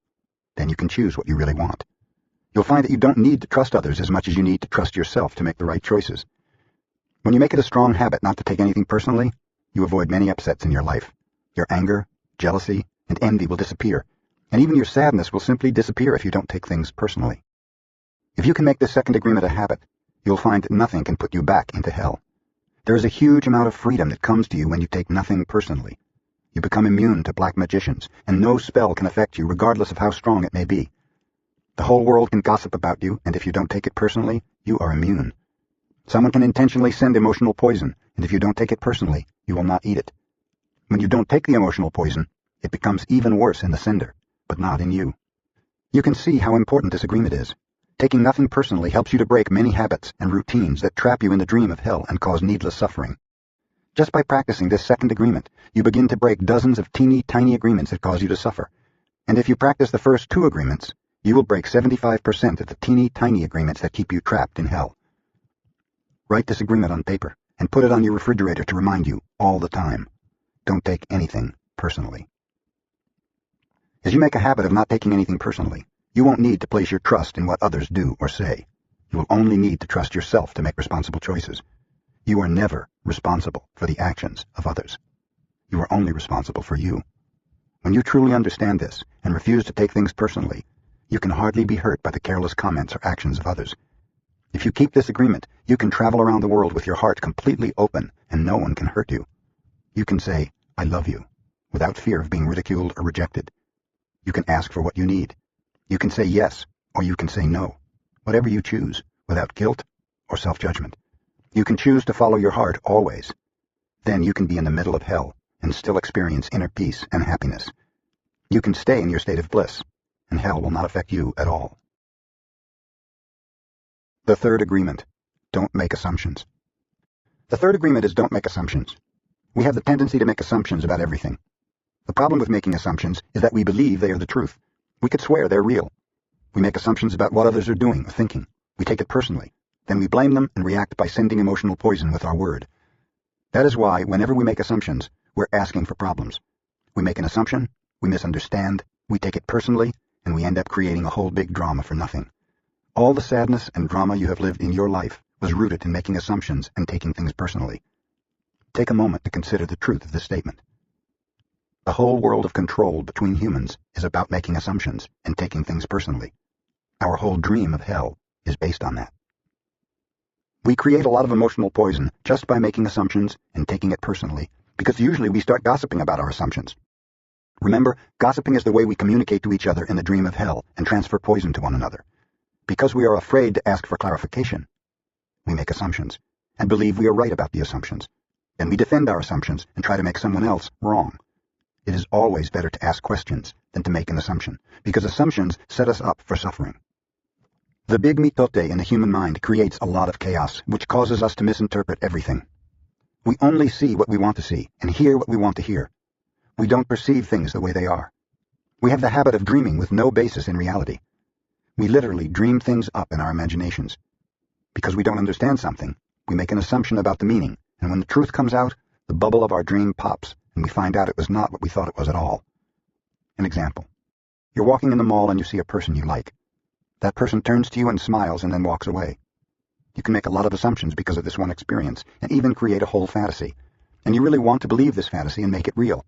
Then you can choose what you really want. You'll find that you don't need to trust others as much as you need to trust yourself to make the right choices. When you make it a strong habit not to take anything personally, you avoid many upsets in your life. Your anger, jealousy, and envy will disappear, and even your sadness will simply disappear if you don't take things personally. If you can make this second agreement a habit, you'll find that nothing can put you back into hell. There is a huge amount of freedom that comes to you when you take nothing personally. You become immune to black magicians, and no spell can affect you regardless of how strong it may be. The whole world can gossip about you, and if you don't take it personally, you are immune. Someone can intentionally send emotional poison, and if you don't take it personally, you will not eat it. When you don't take the emotional poison, It becomes even worse in the sender, but not in you. You can see how important this agreement is. Taking nothing personally helps you to break many habits and routines that trap you in the dream of hell and cause needless suffering. Just by practicing this second agreement, you begin to break dozens of teeny tiny agreements that cause you to suffer. And if you practice the first 2 agreements, you will break 75% of the teeny tiny agreements that keep you trapped in hell. Write this agreement on paper and put it on your refrigerator to remind you all the time. Don't take anything personally. As you make a habit of not taking anything personally, you won't need to place your trust in what others do or say. You will only need to trust yourself to make responsible choices. You are never responsible for the actions of others. You are only responsible for you. When you truly understand this and refuse to take things personally, you can hardly be hurt by the careless comments or actions of others. If you keep this agreement, you can travel around the world with your heart completely open and no one can hurt you. You can say, "I love you," without fear of being ridiculed or rejected. You can ask for what you need. You can say yes, or you can say no, whatever you choose, without guilt or self-judgment. You can choose to follow your heart always. Then you can be in the middle of hell and still experience inner peace and happiness. You can stay in your state of bliss, and hell will not affect you at all. The third agreement: don't make assumptions. The third agreement is don't make assumptions. We have the tendency to make assumptions about everything. The problem with making assumptions is that we believe they are the truth. We could swear they're real. We make assumptions about what others are doing or thinking. We take it personally. Then we blame them and react by sending emotional poison with our word. That is why, whenever we make assumptions, we're asking for problems. We make an assumption, we misunderstand, we take it personally, and we end up creating a whole big drama for nothing. All the sadness and drama you have lived in your life was rooted in making assumptions and taking things personally. Take a moment to consider the truth of this statement. The whole world of control between humans is about making assumptions and taking things personally. Our whole dream of hell is based on that. We create a lot of emotional poison just by making assumptions and taking it personally, because usually we start gossiping about our assumptions. Remember, gossiping is the way we communicate to each other in the dream of hell and transfer poison to one another. Because we are afraid to ask for clarification, we make assumptions and believe we are right about the assumptions. Then we defend our assumptions and try to make someone else wrong. It is always better to ask questions than to make an assumption, because assumptions set us up for suffering. The big mitote in the human mind creates a lot of chaos, which causes us to misinterpret everything. We only see what we want to see and hear what we want to hear. We don't perceive things the way they are. We have the habit of dreaming with no basis in reality. We literally dream things up in our imaginations. Because we don't understand something, we make an assumption about the meaning, and when the truth comes out, the bubble of our dream pops, and we find out it was not what we thought it was at all. An example. You're walking in the mall and you see a person you like. That person turns to you and smiles and then walks away. You can make a lot of assumptions because of this one experience, and even create a whole fantasy. And you really want to believe this fantasy and make it real.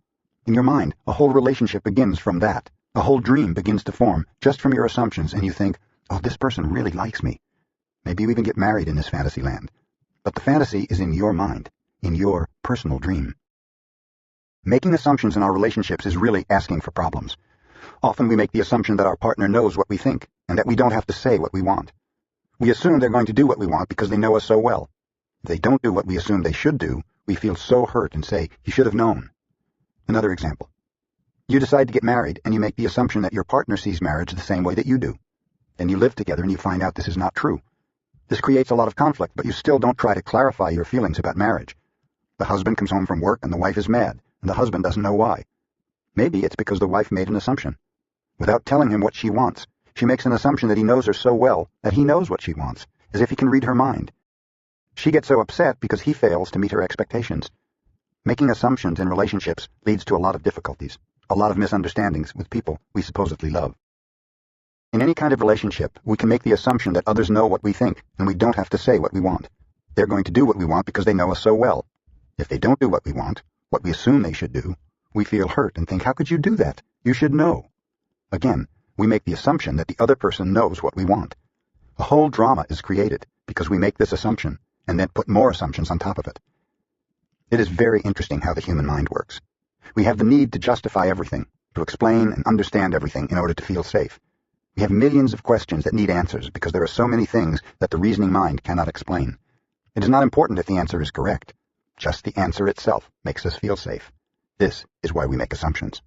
In your mind, a whole relationship begins from that. A whole dream begins to form just from your assumptions, and you think, "Oh, this person really likes me." Maybe you even get married in this fantasy land. But the fantasy is in your mind, in your personal dream. Making assumptions in our relationships is really asking for problems. Often we make the assumption that our partner knows what we think, and that we don't have to say what we want. We assume they're going to do what we want because they know us so well. If they don't do what we assume they should do, we feel so hurt and say, "You should have known." Another example. You decide to get married, and you make the assumption that your partner sees marriage the same way that you do. Then you live together and you find out this is not true. This creates a lot of conflict, but you still don't try to clarify your feelings about marriage. The husband comes home from work and the wife is mad, and the husband doesn't know why. Maybe it's because the wife made an assumption. Without telling him what she wants, she makes an assumption that he knows her so well that he knows what she wants, as if he can read her mind. She gets so upset because he fails to meet her expectations. Making assumptions in relationships leads to a lot of difficulties, a lot of misunderstandings with people we supposedly love. In any kind of relationship, we can make the assumption that others know what we think, and we don't have to say what we want. They're going to do what we want because they know us so well. If they don't do what we want, what we assume they should do, we feel hurt and think, "How could you do that? You should know." Again, we make the assumption that the other person knows what we want. A whole drama is created because we make this assumption and then put more assumptions on top of it. It is very interesting how the human mind works. We have the need to justify everything, to explain and understand everything in order to feel safe. We have millions of questions that need answers because there are so many things that the reasoning mind cannot explain. It is not important if the answer is correct. Just the answer itself makes us feel safe. This is why we make assumptions.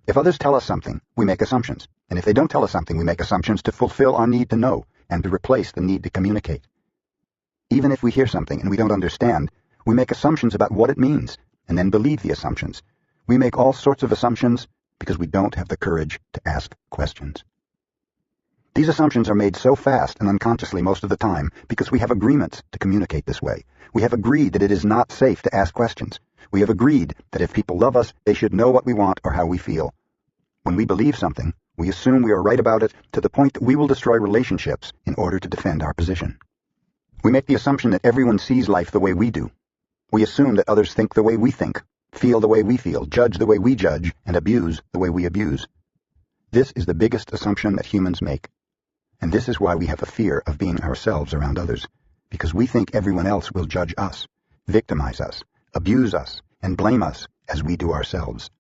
If others tell us something, we make assumptions. And if they don't tell us something, we make assumptions to fulfill our need to know and to replace the need to communicate. Even if we hear something and we don't understand, we make assumptions about what it means and then believe the assumptions. We make all sorts of assumptions because we don't have the courage to ask questions. These assumptions are made so fast and unconsciously most of the time because we have agreements to communicate this way. We have agreed that it is not safe to ask questions. We have agreed that if people love us, they should know what we want or how we feel. When we believe something, we assume we are right about it to the point that we will destroy relationships in order to defend our position. We make the assumption that everyone sees life the way we do. We assume that others think the way we think, feel the way we feel, judge the way we judge, and abuse the way we abuse. This is the biggest assumption that humans make. And this is why we have a fear of being ourselves around others, because we think everyone else will judge us, victimize us, abuse us, and blame us as we do ourselves.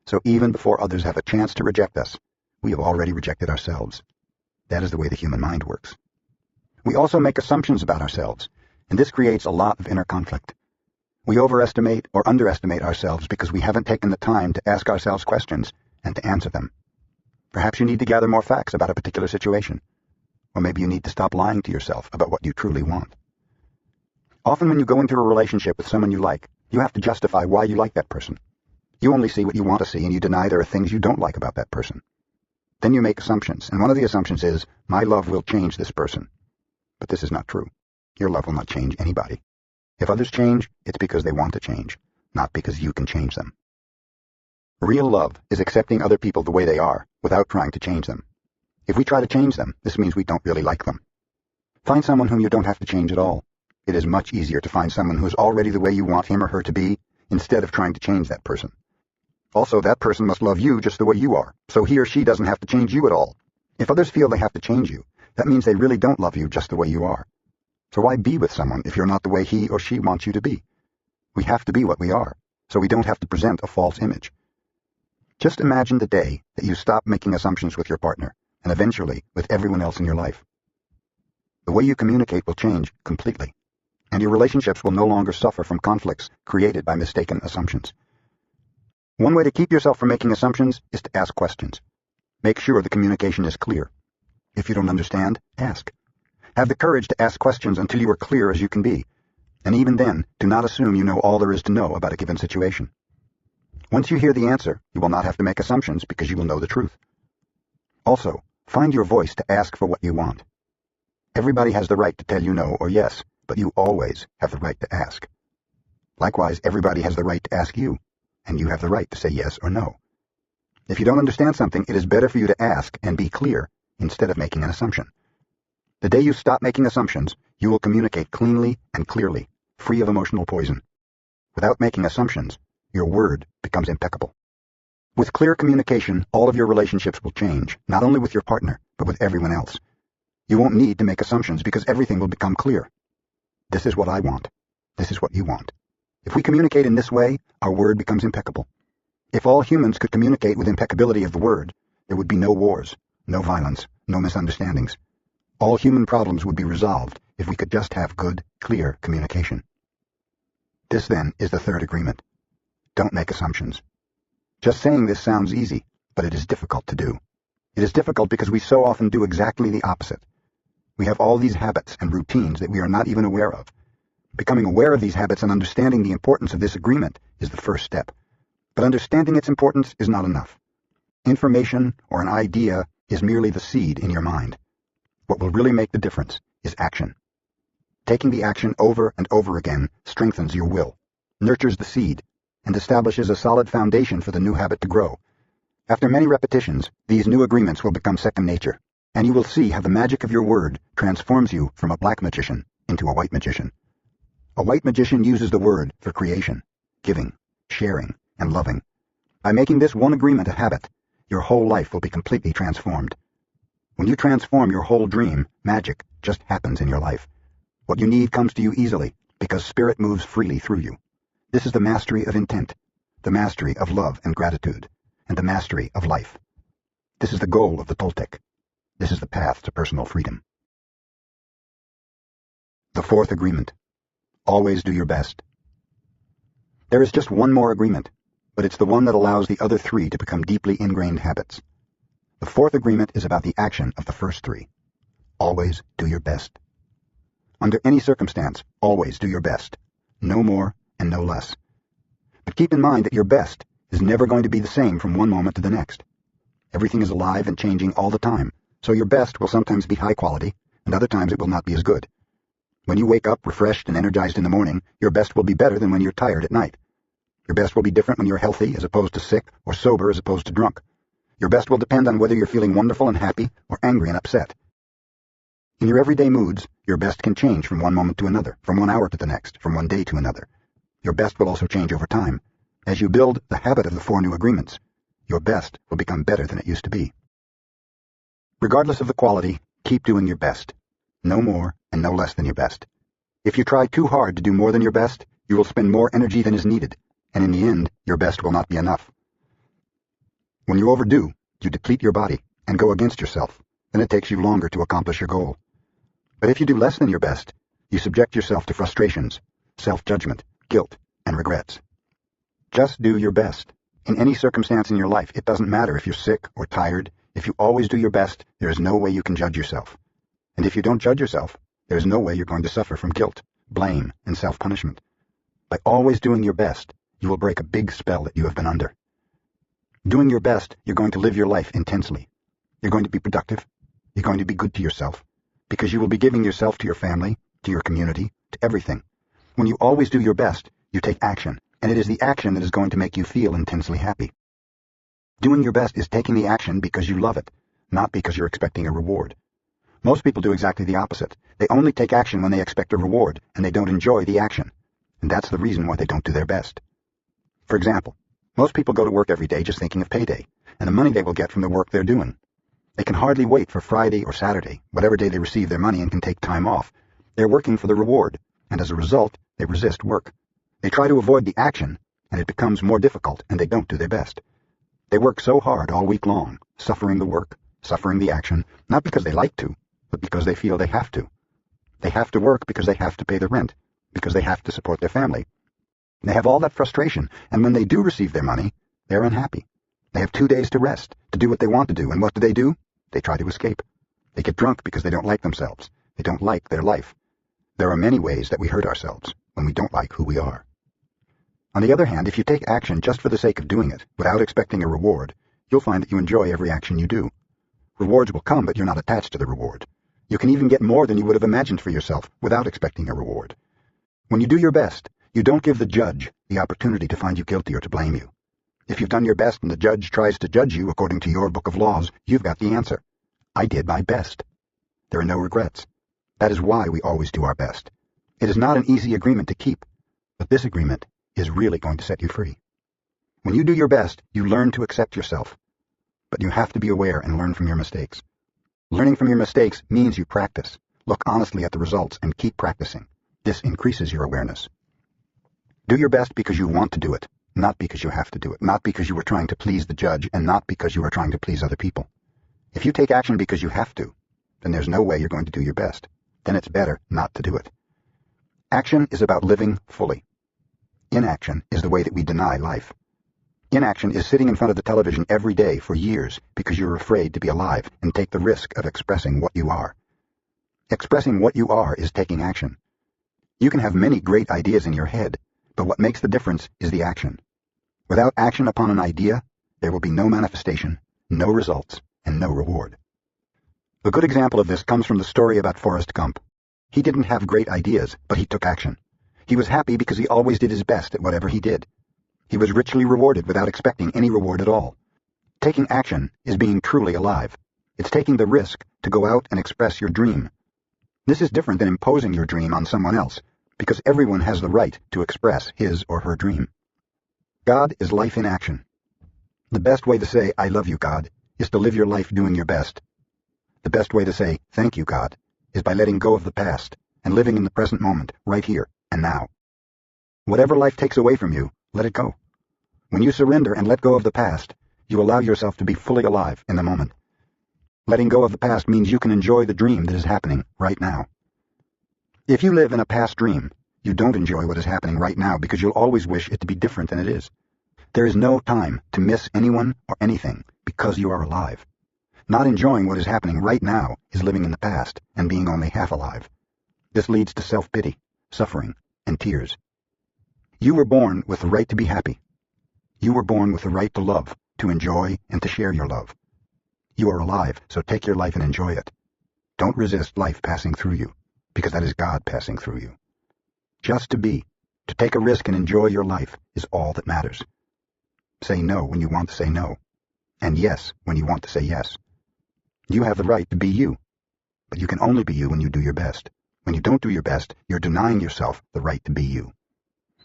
So even before others have a chance to reject us, we have already rejected ourselves. That is the way the human mind works. We also make assumptions about ourselves, and this creates a lot of inner conflict. We overestimate or underestimate ourselves because we haven't taken the time to ask ourselves questions and to answer them. Perhaps you need to gather more facts about a particular situation. Or maybe you need to stop lying to yourself about what you truly want. Often when you go into a relationship with someone you like, you have to justify why you like that person. You only see what you want to see and you deny there are things you don't like about that person. Then you make assumptions, and one of the assumptions is, my love will change this person. But this is not true. Your love will not change anybody. If others change, it's because they want to change, not because you can change them. Real love is accepting other people the way they are, without trying to change them. If we try to change them, this means we don't really like them. Find someone whom you don't have to change at all. It is much easier to find someone who is already the way you want him or her to be, instead of trying to change that person. Also, that person must love you just the way you are, so he or she doesn't have to change you at all. If others feel they have to change you, that means they really don't love you just the way you are. So why be with someone if you're not the way he or she wants you to be? We have to be what we are, so we don't have to present a false image. Just imagine the day that you stop making assumptions with your partner, and eventually with everyone else in your life. The way you communicate will change completely, and your relationships will no longer suffer from conflicts created by mistaken assumptions. One way to keep yourself from making assumptions is to ask questions. Make sure the communication is clear. If you don't understand, ask. Have the courage to ask questions until you are clear as you can be, and even then, do not assume you know all there is to know about a given situation. Once you hear the answer, you will not have to make assumptions because you will know the truth. Also, find your voice to ask for what you want. Everybody has the right to tell you no or yes, but you always have the right to ask. Likewise, everybody has the right to ask you, and you have the right to say yes or no. If you don't understand something, it is better for you to ask and be clear instead of making an assumption. The day you stop making assumptions, you will communicate cleanly and clearly, free of emotional poison. Without making assumptions, your word becomes impeccable. With clear communication, all of your relationships will change, not only with your partner, but with everyone else. You won't need to make assumptions because everything will become clear. This is what I want. This is what you want. If we communicate in this way, our word becomes impeccable. If all humans could communicate with impeccability of the word, there would be no wars, no violence, no misunderstandings. All human problems would be resolved if we could just have good, clear communication. This, then, is the third agreement. Don't make assumptions. Just saying this sounds easy, but it is difficult to do. It is difficult because we so often do exactly the opposite. We have all these habits and routines that we are not even aware of. Becoming aware of these habits and understanding the importance of this agreement is the first step. But understanding its importance is not enough. Information or an idea is merely the seed in your mind. What will really make the difference is action. Taking the action over and over again strengthens your will, nurtures the seed, and establishes a solid foundation for the new habit to grow. After many repetitions, these new agreements will become second nature, and you will see how the magic of your word transforms you from a black magician into a white magician. A white magician uses the word for creation, giving, sharing, and loving. By making this one agreement a habit, your whole life will be completely transformed. When you transform your whole dream, magic just happens in your life. What you need comes to you easily, because spirit moves freely through you. This is the mastery of intent, the mastery of love and gratitude, and the mastery of life. This is the goal of the Toltec. This is the path to personal freedom. The fourth agreement. Always do your best. There is just one more agreement, but it's the one that allows the other three to become deeply ingrained habits. The fourth agreement is about the action of the first three. Always do your best. Under any circumstance, always do your best. No more and no less. But keep in mind that your best is never going to be the same from one moment to the next. Everything is alive and changing all the time, so your best will sometimes be high quality, and other times it will not be as good. When you wake up refreshed and energized in the morning, your best will be better than when you're tired at night. Your best will be different when you're healthy as opposed to sick, or sober as opposed to drunk. Your best will depend on whether you're feeling wonderful and happy, or angry and upset. In your everyday moods, your best can change from one moment to another, from 1 hour to the next, from one day to another. Your best will also change over time. As you build the habit of the 4 new agreements, your best will become better than it used to be. Regardless of the quality, keep doing your best. No more and no less than your best. If you try too hard to do more than your best, you will spend more energy than is needed, and in the end, your best will not be enough. When you overdo, you deplete your body and go against yourself, then it takes you longer to accomplish your goal. But if you do less than your best, you subject yourself to frustrations, self-judgment, guilt, and regrets. Just do your best. In any circumstance in your life, it doesn't matter if you're sick or tired. If you always do your best, there is no way you can judge yourself. And if you don't judge yourself, there is no way you're going to suffer from guilt, blame, and self-punishment. By always doing your best, you will break a big spell that you have been under. Doing your best, you're going to live your life intensely. You're going to be productive. You're going to be good to yourself, because you will be giving yourself to your family, to your community, to everything. When you always do your best, you take action, and it is the action that is going to make you feel intensely happy. Doing your best is taking the action because you love it, not because you're expecting a reward. Most people do exactly the opposite. They only take action when they expect a reward, and they don't enjoy the action. And that's the reason why they don't do their best. For example, most people go to work every day just thinking of payday, and the money they will get from the work they're doing. They can hardly wait for Friday or Saturday, whatever day they receive their money, and can take time off. They're working for the reward, and as a result, they resist work. They try to avoid the action, and it becomes more difficult, and they don't do their best. They work so hard all week long, suffering the work, suffering the action, not because they like to, but because they feel they have to. They have to work because they have to pay the rent, because they have to support their family. They have all that frustration, and when they do receive their money, they're unhappy. They have 2 days to rest, to do what they want to do, and what do? They try to escape. They get drunk because they don't like themselves. They don't like their life. There are many ways that we hurt ourselves when we don't like who we are. On the other hand, if you take action just for the sake of doing it, without expecting a reward, you'll find that you enjoy every action you do. Rewards will come, but you're not attached to the reward. You can even get more than you would have imagined for yourself without expecting a reward. When you do your best, you don't give the judge the opportunity to find you guilty or to blame you. If you've done your best and the judge tries to judge you according to your book of laws, you've got the answer. I did my best. There are no regrets. That is why we always do our best. It is not an easy agreement to keep, but this agreement is really going to set you free. When you do your best, you learn to accept yourself, but you have to be aware and learn from your mistakes. Learning from your mistakes means you practice. Look honestly at the results and keep practicing. This increases your awareness. Do your best because you want to do it, not because you have to do it, not because you were trying to please the judge, and not because you are trying to please other people. If you take action because you have to, then there's no way you're going to do your best. Then it's better not to do it. Action is about living fully. Inaction is the way that we deny life. Inaction is sitting in front of the television every day for years because you're afraid to be alive and take the risk of expressing what you are. Expressing what you are is taking action. You can have many great ideas in your head, but what makes the difference is the action. Without action upon an idea, there will be no manifestation, no results, and no reward. A good example of this comes from the story about Forrest Gump. He didn't have great ideas, but he took action. He was happy because he always did his best at whatever he did. He was richly rewarded without expecting any reward at all. Taking action is being truly alive. It's taking the risk to go out and express your dream. This is different than imposing your dream on someone else, because everyone has the right to express his or her dream. God is life in action. The best way to say, I love you, God, is to live your life doing your best. The best way to say, thank you, God, is by letting go of the past and living in the present moment, right here and now. Whatever life takes away from you, let it go. When you surrender and let go of the past, you allow yourself to be fully alive in the moment. Letting go of the past means you can enjoy the dream that is happening right now. If you live in a past dream, you don't enjoy what is happening right now because you'll always wish it to be different than it is. There is no time to miss anyone or anything because you are alive. Not enjoying what is happening right now is living in the past and being only half alive. This leads to self-pity, suffering, and tears. You were born with the right to be happy. You were born with the right to love, to enjoy, and to share your love. You are alive, so take your life and enjoy it. Don't resist life passing through you, because that is God passing through you. Just to be, to take a risk and enjoy your life is all that matters. Say no when you want to say no, and yes when you want to say yes. You have the right to be you, but you can only be you when you do your best. When you don't do your best, you're denying yourself the right to be you.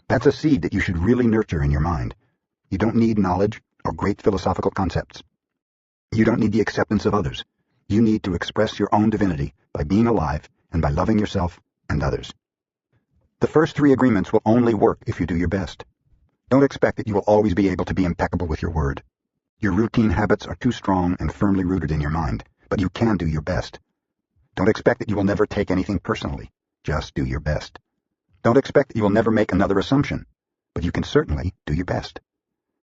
That's a seed that you should really nurture in your mind. You don't need knowledge or great philosophical concepts. You don't need the acceptance of others. You need to express your own divinity by being alive and by loving yourself and others. The first 3 agreements will only work if you do your best. Don't expect that you will always be able to be impeccable with your word. Your routine habits are too strong and firmly rooted in your mind, but you can do your best. Don't expect that you will never take anything personally. Just do your best. Don't expect that you will never make another assumption, but you can certainly do your best.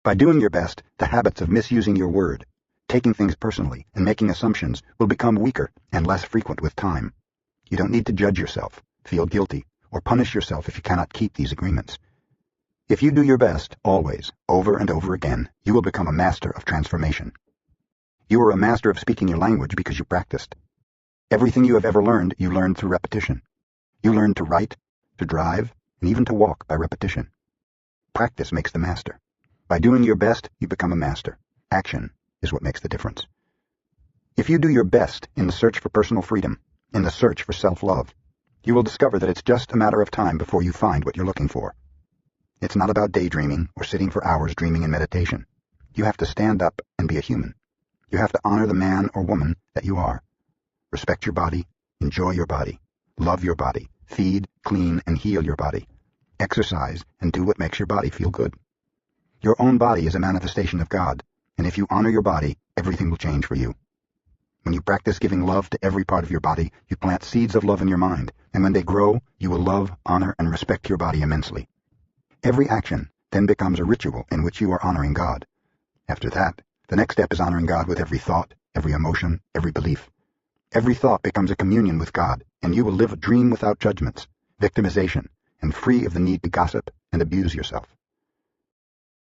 By doing your best, the habits of misusing your word, taking things personally, and making assumptions will become weaker and less frequent with time. You don't need to judge yourself, feel guilty, or punish yourself if you cannot keep these agreements. If you do your best, always, over and over again, you will become a master of transformation. You are a master of speaking your language because you practiced. Everything you have ever learned, you learned through repetition. You learned to write, to drive, and even to walk by repetition. Practice makes the master. By doing your best, you become a master. Action is what makes the difference. If you do your best in the search for personal freedom, in the search for self-love, you will discover that it's just a matter of time before you find what you're looking for. It's not about daydreaming or sitting for hours dreaming in meditation. You have to stand up and be a human. You have to honor the man or woman that you are. Respect your body, enjoy your body, love your body, feed, clean, and heal your body. Exercise and do what makes your body feel good. Your own body is a manifestation of God, and if you honor your body, everything will change for you. When you practice giving love to every part of your body, you plant seeds of love in your mind, and when they grow, you will love, honor, and respect your body immensely. Every action then becomes a ritual in which you are honoring God. After that, the next step is honoring God with every thought, every emotion, every belief. Every thought becomes a communion with God, and you will live a dream without judgments, victimization, and free of the need to gossip and abuse yourself.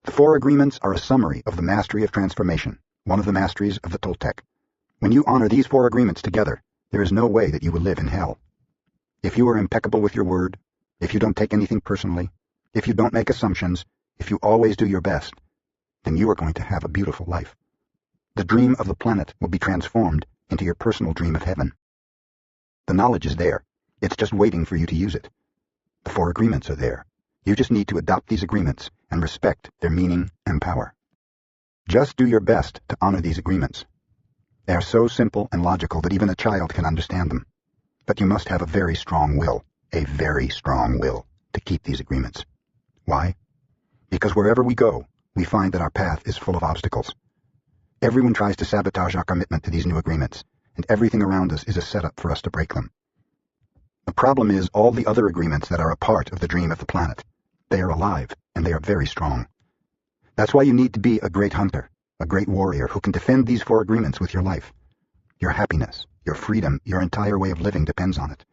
The 4 agreements are a summary of the mastery of transformation, one of the masteries of the Toltec. When you honor these 4 agreements together, there is no way that you will live in hell. If you are impeccable with your word, if you don't take anything personally, if you don't make assumptions, if you always do your best, then you are going to have a beautiful life. The dream of the planet will be transformed into your personal dream of heaven. The knowledge is there. It's just waiting for you to use it. The 4 agreements are there. You just need to adopt these agreements and respect their meaning and power. Just do your best to honor these agreements. They are so simple and logical that even a child can understand them. But you must have a very strong will to keep these agreements. Why? Because wherever we go, we find that our path is full of obstacles. Everyone tries to sabotage our commitment to these new agreements, and everything around us is a setup for us to break them. The problem is all the other agreements that are a part of the dream of the planet. They are alive, and they are very strong. That's why you need to be a great hunter, a great warrior who can defend these 4 agreements with your life. Your happiness, your freedom, your entire way of living depends on it.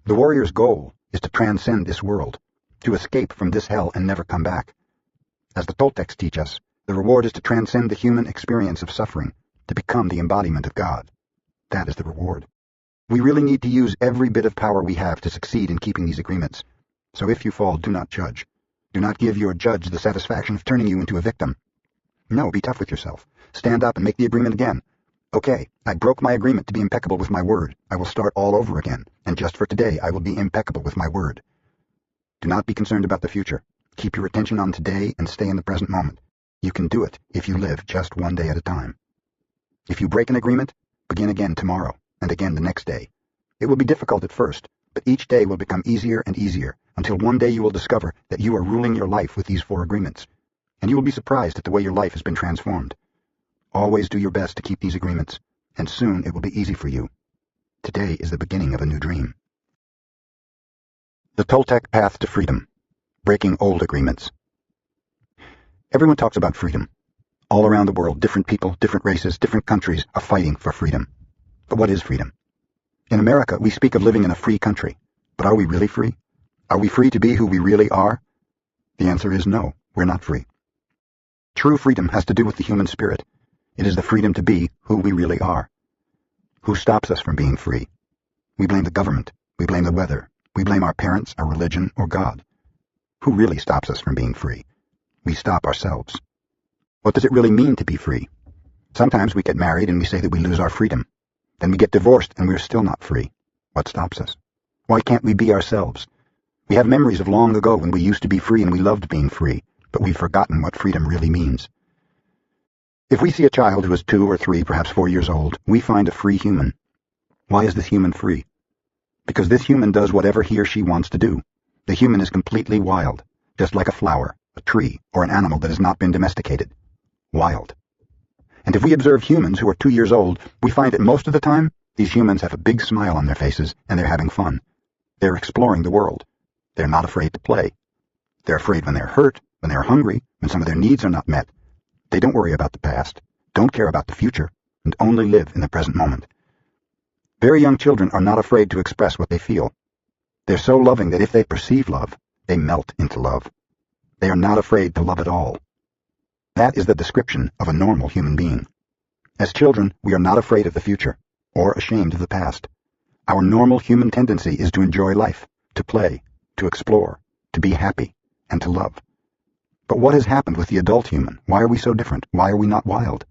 The warrior's goal is to transcend this world, to escape from this hell and never come back. As the Toltecs teach us, the reward is to transcend the human experience of suffering, to become the embodiment of God. That is the reward. We really need to use every bit of power we have to succeed in keeping these agreements. So if you fall, do not judge. Do not give your judge the satisfaction of turning you into a victim. No, be tough with yourself. Stand up and make the agreement again. Okay, I broke my agreement to be impeccable with my word. I will start all over again, and just for today I will be impeccable with my word. Do not be concerned about the future. Keep your attention on today and stay in the present moment. You can do it if you live just one day at a time. If you break an agreement, begin again tomorrow, and again the next day. It will be difficult at first, but each day will become easier and easier, until one day you will discover that you are ruling your life with these 4 agreements, and you will be surprised at the way your life has been transformed. Always do your best to keep these agreements, and soon it will be easy for you. Today is the beginning of a new dream. The Toltec Path to Freedom. Breaking Old Agreements. Everyone talks about freedom. All around the world, different people, different races, different countries are fighting for freedom. But what is freedom? In America, we speak of living in a free country. But are we really free? Are we free to be who we really are? The answer is no, we're not free. True freedom has to do with the human spirit. It is the freedom to be who we really are. Who stops us from being free? We blame the government. We blame the weather. We blame our parents, our religion, or God. Who really stops us from being free? We stop ourselves. What does it really mean to be free? Sometimes we get married and we say that we lose our freedom. Then we get divorced and we're still not free. What stops us? Why can't we be ourselves? We have memories of long ago when we used to be free and we loved being free, but we've forgotten what freedom really means. If we see a child who is 2 or 3, perhaps 4 years old, we find a free human. Why is this human free? Because this human does whatever he or she wants to do. The human is completely wild, just like a flower, a tree, or an animal that has not been domesticated. Wild. And if we observe humans who are 2 years old, we find that most of the time, these humans have a big smile on their faces and they're having fun. They're exploring the world. They're not afraid to play. They're afraid when they're hurt, when they're hungry, when some of their needs are not met. They don't worry about the past, don't care about the future, and only live in the present moment. Very young children are not afraid to express what they feel. They're so loving that if they perceive love, they melt into love. They are not afraid to love at all. That is the description of a normal human being. As children, we are not afraid of the future, or ashamed of the past. Our normal human tendency is to enjoy life, to play, to explore, to be happy, and to love. But what has happened with the adult human? Why are we so different? Why are we not wild?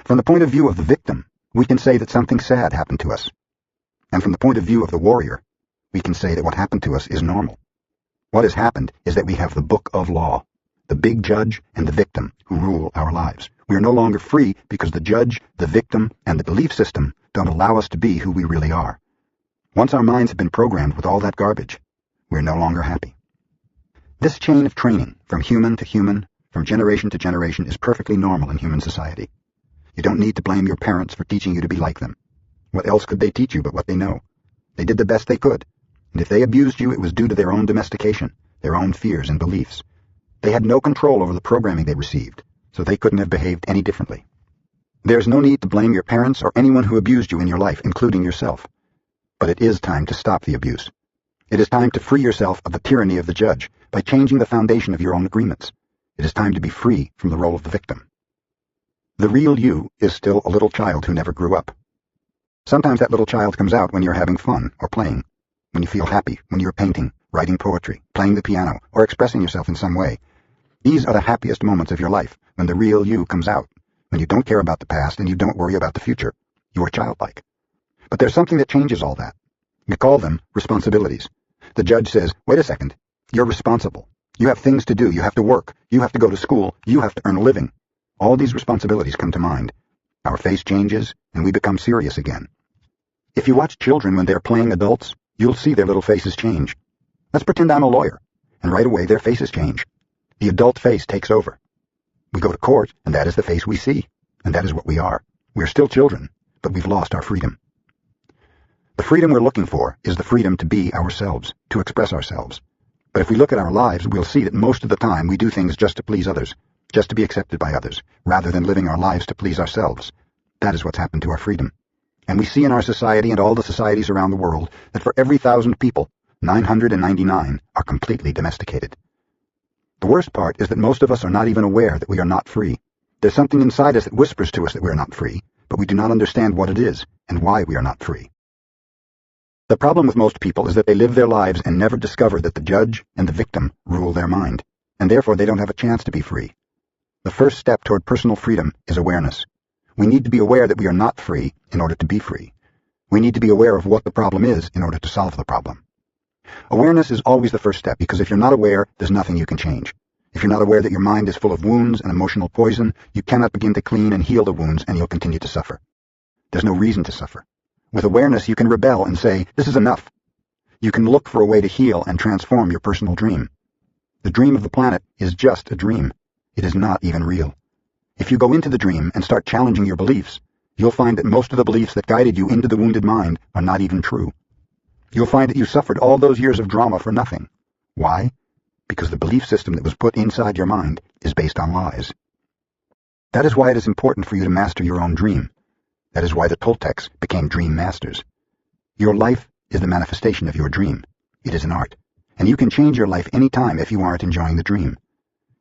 From the point of view of the victim, we can say that something sad happened to us. And from the point of view of the warrior, we can say that what happened to us is normal. What has happened is that we have the book of law, the big judge and the victim who rule our lives. We are no longer free because the judge, the victim, and the belief system don't allow us to be who we really are. Once our minds have been programmed with all that garbage, we're no longer happy. This chain of training, from human to human, from generation to generation, is perfectly normal in human society. You don't need to blame your parents for teaching you to be like them. What else could they teach you but what they know? They did the best they could, and if they abused you, it was due to their own domestication, their own fears and beliefs. They had no control over the programming they received, so they couldn't have behaved any differently. There's no need to blame your parents or anyone who abused you in your life, including yourself. But it is time to stop the abuse. It is time to free yourself of the tyranny of the judge by changing the foundation of your own agreements. It is time to be free from the role of the victim. The real you is still a little child who never grew up. Sometimes that little child comes out when you're having fun or playing, when you feel happy, when you're painting, writing poetry, playing the piano, or expressing yourself in some way. These are the happiest moments of your life, when the real you comes out, when you don't care about the past and you don't worry about the future. You are childlike. But there's something that changes all that. We call them responsibilities. The judge says, wait a second, you're responsible. You have things to do, you have to work, you have to go to school, you have to earn a living. All these responsibilities come to mind. Our face changes, and we become serious again. If you watch children when they're playing adults, you'll see their little faces change. Let's pretend I'm a lawyer, and right away their faces change. The adult face takes over. We go to court, and that is the face we see, and that is what we are. We're still children, but we've lost our freedom. The freedom we're looking for is the freedom to be ourselves, to express ourselves. But if we look at our lives, we'll see that most of the time we do things just to please others, just to be accepted by others, rather than living our lives to please ourselves. That is what's happened to our freedom. And we see in our society and all the societies around the world that for every 1,000 people, 999 are completely domesticated. The worst part is that most of us are not even aware that we are not free. There's something inside us that whispers to us that we are not free, but we do not understand what it is and why we are not free. The problem with most people is that they live their lives and never discover that the judge and the victim rule their mind, and therefore they don't have a chance to be free. The first step toward personal freedom is awareness. We need to be aware that we are not free in order to be free. We need to be aware of what the problem is in order to solve the problem. Awareness is always the first step, because if you're not aware, there's nothing you can change. If you're not aware that your mind is full of wounds and emotional poison, you cannot begin to clean and heal the wounds, and you'll continue to suffer. There's no reason to suffer. With awareness, you can rebel and say, this is enough. You can look for a way to heal and transform your personal dream. The dream of the planet is just a dream. It is not even real. If you go into the dream and start challenging your beliefs, you'll find that most of the beliefs that guided you into the wounded mind are not even true. You'll find that you suffered all those years of drama for nothing. Why? because the belief system that was put inside your mind is based on lies. That is why it is important for you to master your own dream. That is why the Toltecs became dream masters. Your life is the manifestation of your dream. It is an art, and you can change your life any time if you aren't enjoying the dream.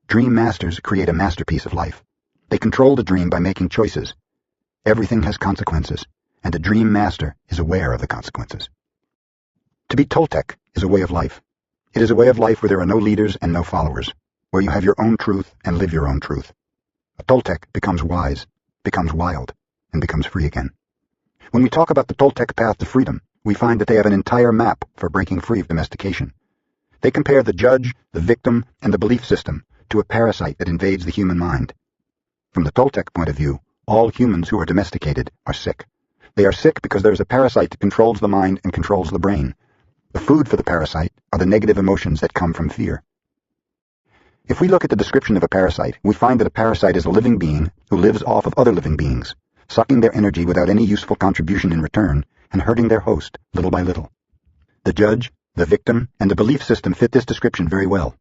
Dream masters create a masterpiece of life. They control the dream by making choices. Everything has consequences, and a dream master is aware of the consequences. To be Toltec is a way of life. It is a way of life where there are no leaders and no followers, where you have your own truth and live your own truth. A Toltec becomes wise, becomes wild, and becomes free again. When we talk about the Toltec path to freedom, we find that they have an entire map for breaking free of domestication. They compare the judge, the victim, and the belief system to a parasite that invades the human mind. From the Toltec point of view, all humans who are domesticated are sick. They are sick because there is a parasite that controls the mind and controls the brain. The food for the parasite are the negative emotions that come from fear. If we look at the description of a parasite, we find that a parasite is a living being who lives off of other living beings, sucking their energy without any useful contribution in return and hurting their host little by little. The judge, the victim, and the belief system fit this description very well.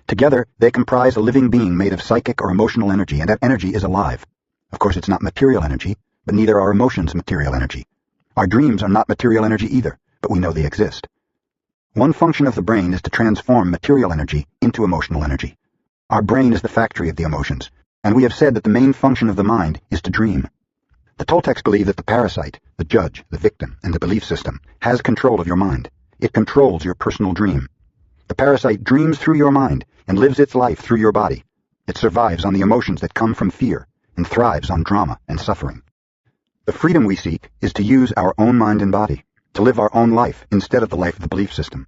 Together, they comprise a living being made of psychic or emotional energy, and that energy is alive. Of course, it's not material energy, but neither are emotions material energy. Our dreams are not material energy either, but we know they exist. One function of the brain is to transform material energy into emotional energy. Our brain is the factory of the emotions, and we have said that the main function of the mind is to dream. The Toltecs believe that the parasite, the judge, the victim, and the belief system has control of your mind. It controls your personal dream. The parasite dreams through your mind and lives its life through your body. It survives on the emotions that come from fear and thrives on drama and suffering. The freedom we seek is to use our own mind and body, to live our own life instead of the life of the belief system.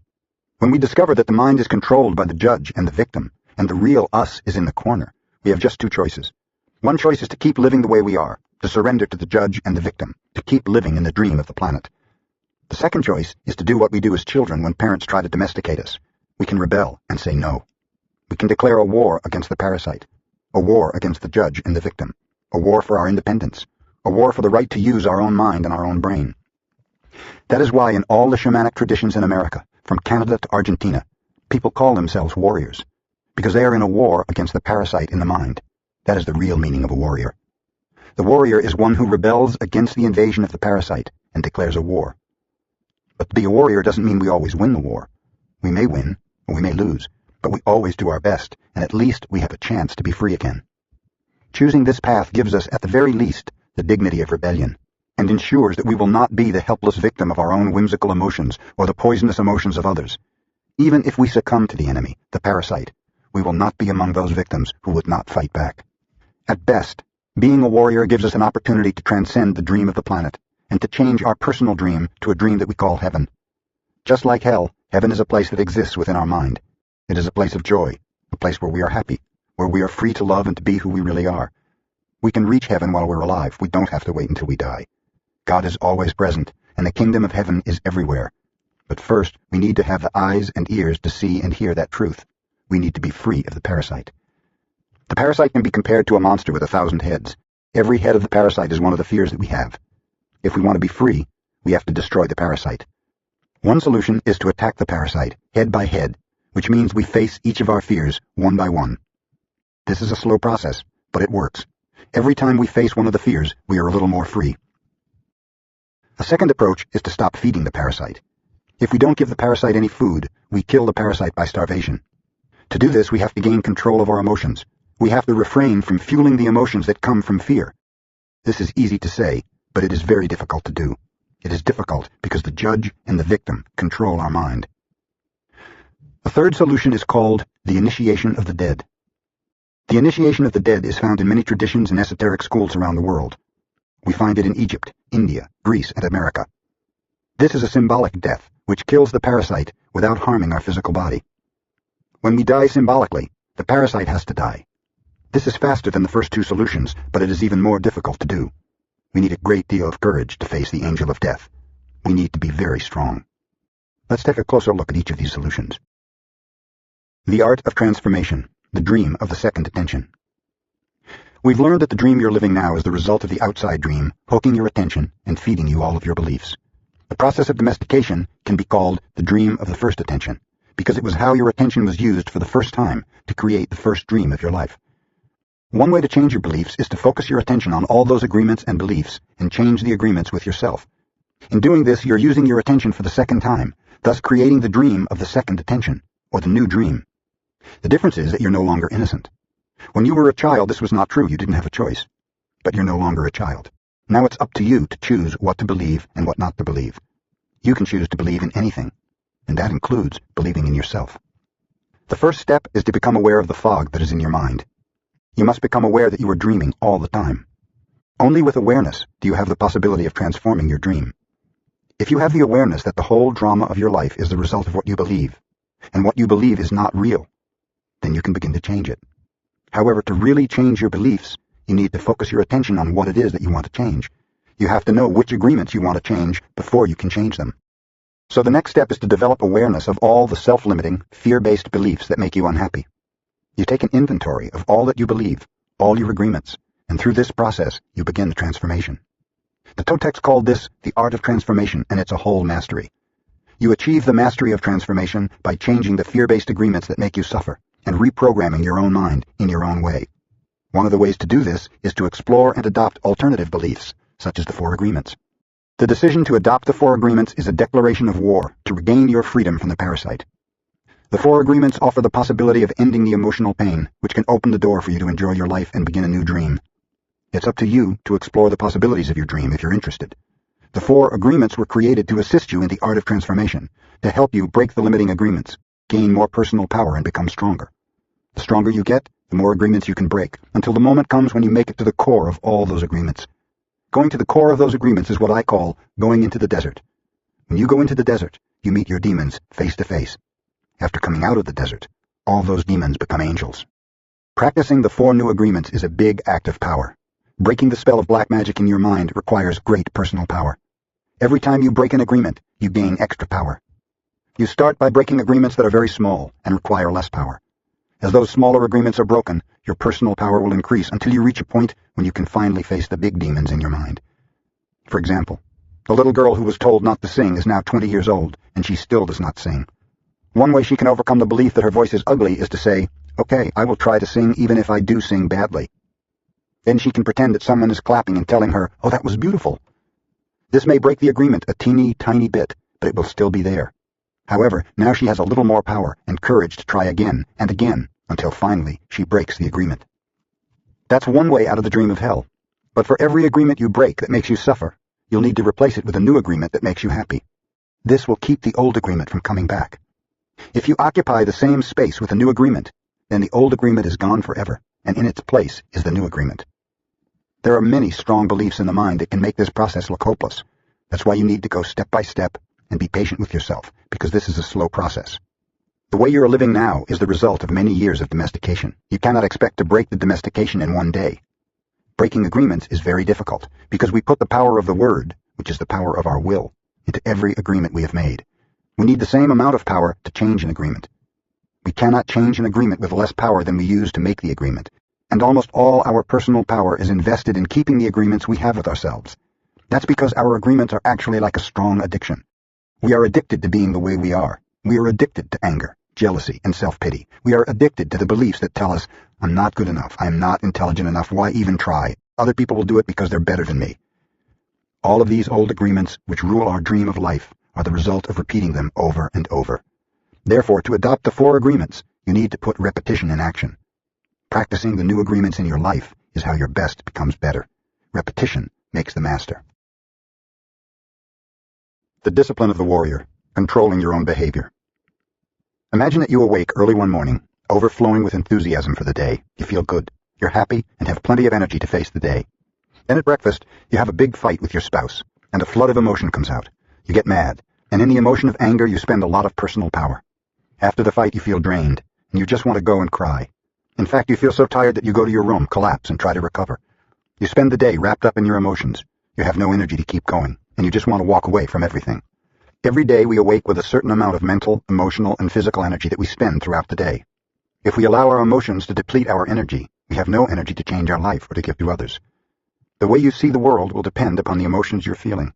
When we discover that the mind is controlled by the judge and the victim, and the real us is in the corner, we have just two choices. One choice is to keep living the way we are, to surrender to the judge and the victim, to keep living in the dream of the planet. The second choice is to do what we do as children when parents try to domesticate us. We can rebel and say no. We can declare a war against the parasite, a war against the judge and the victim, a war for our independence, a war for the right to use our own mind and our own brain. That is why in all the shamanic traditions in America, from Canada to Argentina, people call themselves warriors, because they are in a war against the parasite in the mind. That is the real meaning of a warrior. The warrior is one who rebels against the invasion of the parasite and declares a war. But to be a warrior doesn't mean we always win the war. We may win, or we may lose, but we always do our best, and at least we have a chance to be free again. Choosing this path gives us, at the very least, the dignity of rebellion, and ensures that we will not be the helpless victim of our own whimsical emotions or the poisonous emotions of others. Even if we succumb to the enemy, the parasite, we will not be among those victims who would not fight back. At best, being a warrior gives us an opportunity to transcend the dream of the planet, and to change our personal dream to a dream that we call heaven. Just like hell, heaven is a place that exists within our mind. It is a place of joy, a place where we are happy, where we are free to love and to be who we really are. We can reach heaven while we're alive. We don't have to wait until we die. God is always present, and the kingdom of heaven is everywhere. But first, we need to have the eyes and ears to see and hear that truth. We need to be free of the parasite. The parasite can be compared to a monster with 1,000 heads. Every head of the parasite is one of the fears that we have. If we want to be free, we have to destroy the parasite. One solution is to attack the parasite, head by head, which means we face each of our fears one by one. This is a slow process, but it works. Every time we face one of the fears, we are a little more free. A second approach is to stop feeding the parasite. If we don't give the parasite any food, we kill the parasite by starvation. To do this, we have to gain control of our emotions. We have to refrain from fueling the emotions that come from fear. This is easy to say, but it is very difficult to do. It is difficult because the judge and the victim control our mind. The third solution is called the initiation of the dead. The initiation of the dead is found in many traditions and esoteric schools around the world. We find it in Egypt, India, Greece, and America. This is a symbolic death, which kills the parasite without harming our physical body. When we die symbolically, the parasite has to die. This is faster than the first two solutions, but it is even more difficult to do. We need a great deal of courage to face the angel of death. We need to be very strong. Let's take a closer look at each of these solutions. The art of transformation, the dream of the second attention. We've learned that the dream you're living now is the result of the outside dream, hooking your attention and feeding you all of your beliefs. The process of domestication can be called the dream of the first attention, because it was how your attention was used for the first time to create the first dream of your life. One way to change your beliefs is to focus your attention on all those agreements and beliefs and change the agreements with yourself. In doing this, you're using your attention for the second time, thus creating the dream of the second attention, or the new dream. The difference is that you're no longer innocent. When you were a child, this was not true. You didn't have a choice. But you're no longer a child. Now it's up to you to choose what to believe and what not to believe. You can choose to believe in anything, and that includes believing in yourself. The first step is to become aware of the fog that is in your mind. You must become aware that you are dreaming all the time. Only with awareness do you have the possibility of transforming your dream. If you have the awareness that the whole drama of your life is the result of what you believe, and what you believe is not real, then you can begin to change it. However, to really change your beliefs, you need to focus your attention on what it is that you want to change. You have to know which agreements you want to change before you can change them. So the next step is to develop awareness of all the self-limiting, fear-based beliefs that make you unhappy. You take an inventory of all that you believe, all your agreements, and through this process, you begin the transformation. The Toltecs called this the art of transformation, and it's a whole mastery. You achieve the mastery of transformation by changing the fear-based agreements that make you suffer, and reprogramming your own mind in your own way. One of the ways to do this is to explore and adopt alternative beliefs, such as the 4 agreements. The decision to adopt the 4 agreements is a declaration of war to regain your freedom from the parasite. The 4 agreements offer the possibility of ending the emotional pain, which can open the door for you to enjoy your life and begin a new dream. It's up to you to explore the possibilities of your dream if you're interested. The 4 agreements were created to assist you in the art of transformation, to help you break the limiting agreements, gain more personal power, and become stronger. The stronger you get, the more agreements you can break, until the moment comes when you make it to the core of all those agreements. Going to the core of those agreements is what I call going into the desert. When you go into the desert, you meet your demons face to face. After coming out of the desert, all those demons become angels. Practicing the 4 new agreements is a big act of power. Breaking the spell of black magic in your mind requires great personal power. Every time you break an agreement, you gain extra power. You start by breaking agreements that are very small and require less power. As those smaller agreements are broken, your personal power will increase until you reach a point when you can finally face the big demons in your mind. For example, the little girl who was told not to sing is now 20 years old, and she still does not sing. One way she can overcome the belief that her voice is ugly is to say, "Okay, I will try to sing even if I do sing badly." Then she can pretend that someone is clapping and telling her, "Oh, that was beautiful." This may break the agreement a teeny tiny bit, but it will still be there. However, now she has a little more power and courage to try again and again until finally she breaks the agreement. That's one way out of the dream of hell. But for every agreement you break that makes you suffer, you'll need to replace it with a new agreement that makes you happy. This will keep the old agreement from coming back. If you occupy the same space with a new agreement, then the old agreement is gone forever, and in its place is the new agreement. There are many strong beliefs in the mind that can make this process look hopeless. That's why you need to go step by step and be patient with yourself, because this is a slow process. The way you're living now is the result of many years of domestication. You cannot expect to break the domestication in one day. Breaking agreements is very difficult, because we put the power of the word, which is the power of our will, into every agreement we have made. We need the same amount of power to change an agreement. We cannot change an agreement with less power than we use to make the agreement, and almost all our personal power is invested in keeping the agreements we have with ourselves. That's because our agreements are actually like a strong addiction. We are addicted to being the way we are. We are addicted to anger, jealousy, and self-pity. We are addicted to the beliefs that tell us, "I'm not good enough, I'm not intelligent enough, why even try? Other people will do it because they're better than me." All of these old agreements, which rule our dream of life, are the result of repeating them over and over. Therefore, to adopt the 4 agreements, you need to put repetition in action. Practicing the new agreements in your life is how your best becomes better. Repetition makes the master. The discipline of the warrior, controlling your own behavior. Imagine that you awake early one morning, overflowing with enthusiasm for the day. You feel good, you're happy, and have plenty of energy to face the day. Then at breakfast, you have a big fight with your spouse, and a flood of emotion comes out. You get mad, and in the emotion of anger you spend a lot of personal power. After the fight you feel drained, and you just want to go and cry. In fact, you feel so tired that you go to your room, collapse, and try to recover. You spend the day wrapped up in your emotions. You have no energy to keep going, and you just want to walk away from everything. Every day we awake with a certain amount of mental, emotional, and physical energy that we spend throughout the day. If we allow our emotions to deplete our energy, we have no energy to change our life or to give to others. The way you see the world will depend upon the emotions you're feeling.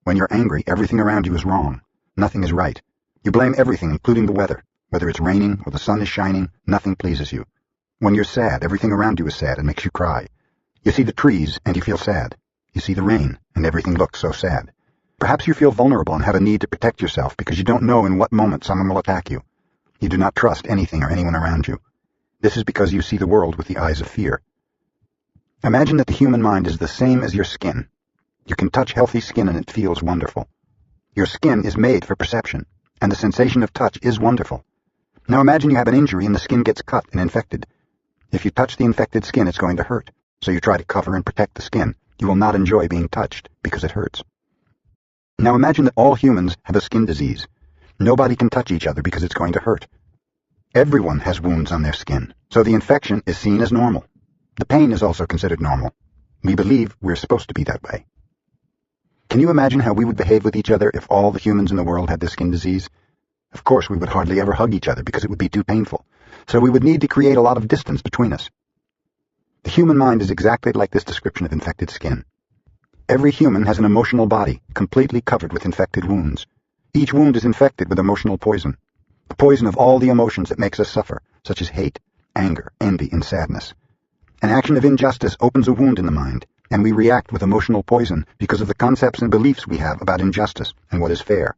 When you're angry, everything around you is wrong. Nothing is right. You blame everything, including the weather. Whether it's raining or the sun is shining, nothing pleases you. When you're sad, everything around you is sad and makes you cry. You see the trees and you feel sad. You see the rain and everything looks so sad. Perhaps you feel vulnerable and have a need to protect yourself because you don't know in what moment someone will attack you. You do not trust anything or anyone around you. This is because you see the world with the eyes of fear. Imagine that the human mind is the same as your skin. You can touch healthy skin and it feels wonderful. Your skin is made for perception, and the sensation of touch is wonderful. Now imagine you have an injury and the skin gets cut and infected. If you touch the infected skin, it's going to hurt, so you try to cover and protect the skin. You will not enjoy being touched because it hurts. Now imagine that all humans have a skin disease. Nobody can touch each other because it's going to hurt. Everyone has wounds on their skin, so the infection is seen as normal. The pain is also considered normal. We believe we're supposed to be that way. Can you imagine how we would behave with each other if all the humans in the world had this skin disease? Of course, we would hardly ever hug each other because it would be too painful, so we would need to create a lot of distance between us. The human mind is exactly like this description of infected skin. Every human has an emotional body, completely covered with infected wounds. Each wound is infected with emotional poison, the poison of all the emotions that makes us suffer, such as hate, anger, envy, and sadness. An action of injustice opens a wound in the mind, and we react with emotional poison because of the concepts and beliefs we have about injustice and what is fair.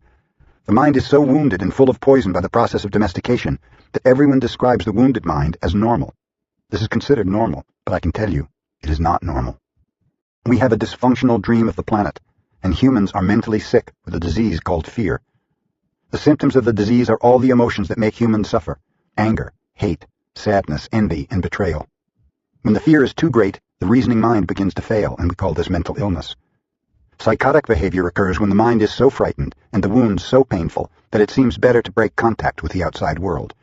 The mind is so wounded and full of poison by the process of domestication that everyone describes the wounded mind as normal. This is considered normal, but I can tell you, it is not normal. We have a dysfunctional dream of the planet, and humans are mentally sick with a disease called fear. The symptoms of the disease are all the emotions that make humans suffer: anger, hate, sadness, envy, and betrayal. When the fear is too great, the reasoning mind begins to fail, and we call this mental illness. Psychotic behavior occurs when the mind is so frightened and the wounds so painful that it seems better to break contact with the outside world.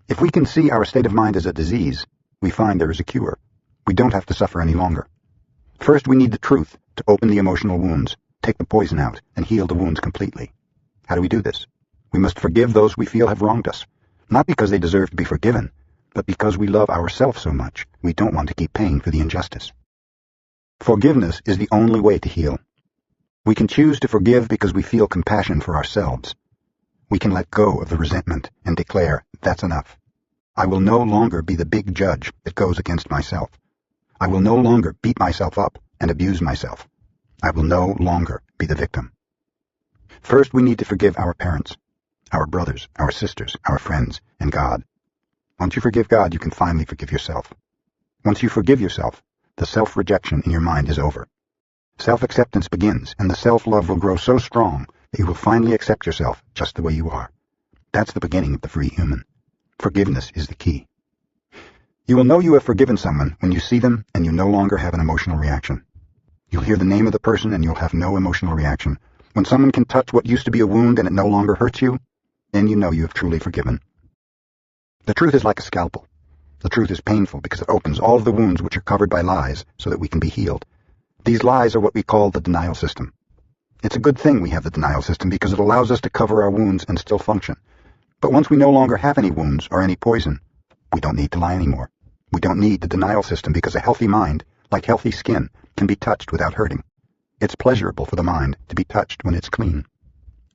If we can see our state of mind as a disease, we find there is a cure. We don't have to suffer any longer. First, we need the truth to open the emotional wounds, take the poison out, and heal the wounds completely. How do we do this? We must forgive those we feel have wronged us, not because they deserve to be forgiven, but because we love ourselves so much, we don't want to keep paying for the injustice. Forgiveness is the only way to heal. We can choose to forgive because we feel compassion for ourselves. We can let go of the resentment and declare, that's enough. I will no longer be the big judge that goes against myself. I will no longer beat myself up and abuse myself. I will no longer be the victim. First, we need to forgive our parents, our brothers, our sisters, our friends, and God. Once you forgive God, you can finally forgive yourself. Once you forgive yourself, the self-rejection in your mind is over. Self-acceptance begins, and the self-love will grow so strong that you will finally accept yourself just the way you are. That's the beginning of the free human. Forgiveness is the key. You will know you have forgiven someone when you see them and you no longer have an emotional reaction. You'll hear the name of the person and you'll have no emotional reaction. When someone can touch what used to be a wound and it no longer hurts you, then you know you have truly forgiven. The truth is like a scalpel. The truth is painful because it opens all of the wounds which are covered by lies so that we can be healed. These lies are what we call the denial system. It's a good thing we have the denial system because it allows us to cover our wounds and still function. But once we no longer have any wounds or any poison, we don't need to lie anymore. We don't need the denial system because a healthy mind, like healthy skin, can be touched without hurting. It's pleasurable for the mind to be touched when it's clean.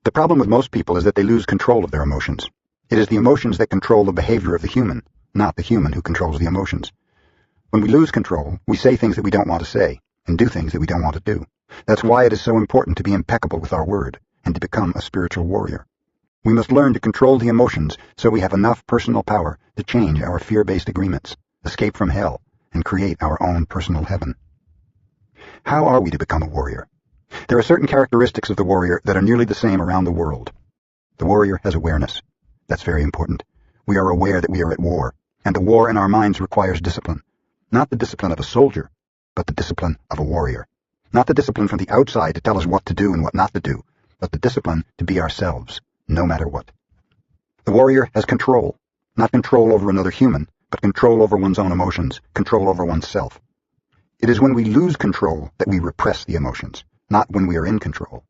The problem with most people is that they lose control of their emotions. It is the emotions that control the behavior of the human, not the human who controls the emotions. When we lose control, we say things that we don't want to say, and do things that we don't want to do. That's why it is so important to be impeccable with our word, and to become a spiritual warrior. We must learn to control the emotions so we have enough personal power to change our fear-based agreements, escape from hell, and create our own personal heaven. How are we to become a warrior? There are certain characteristics of the warrior that are nearly the same around the world. The warrior has awareness. That's very important. We are aware that we are at war, and the war in our minds requires discipline. Not the discipline of a soldier, but the discipline of a warrior. Not the discipline from the outside to tell us what to do and what not to do, but the discipline to be ourselves, no matter what. The warrior has control, not control over another human, but control over one's own emotions, control over oneself. It is when we lose control that we repress the emotions, not when we are in control.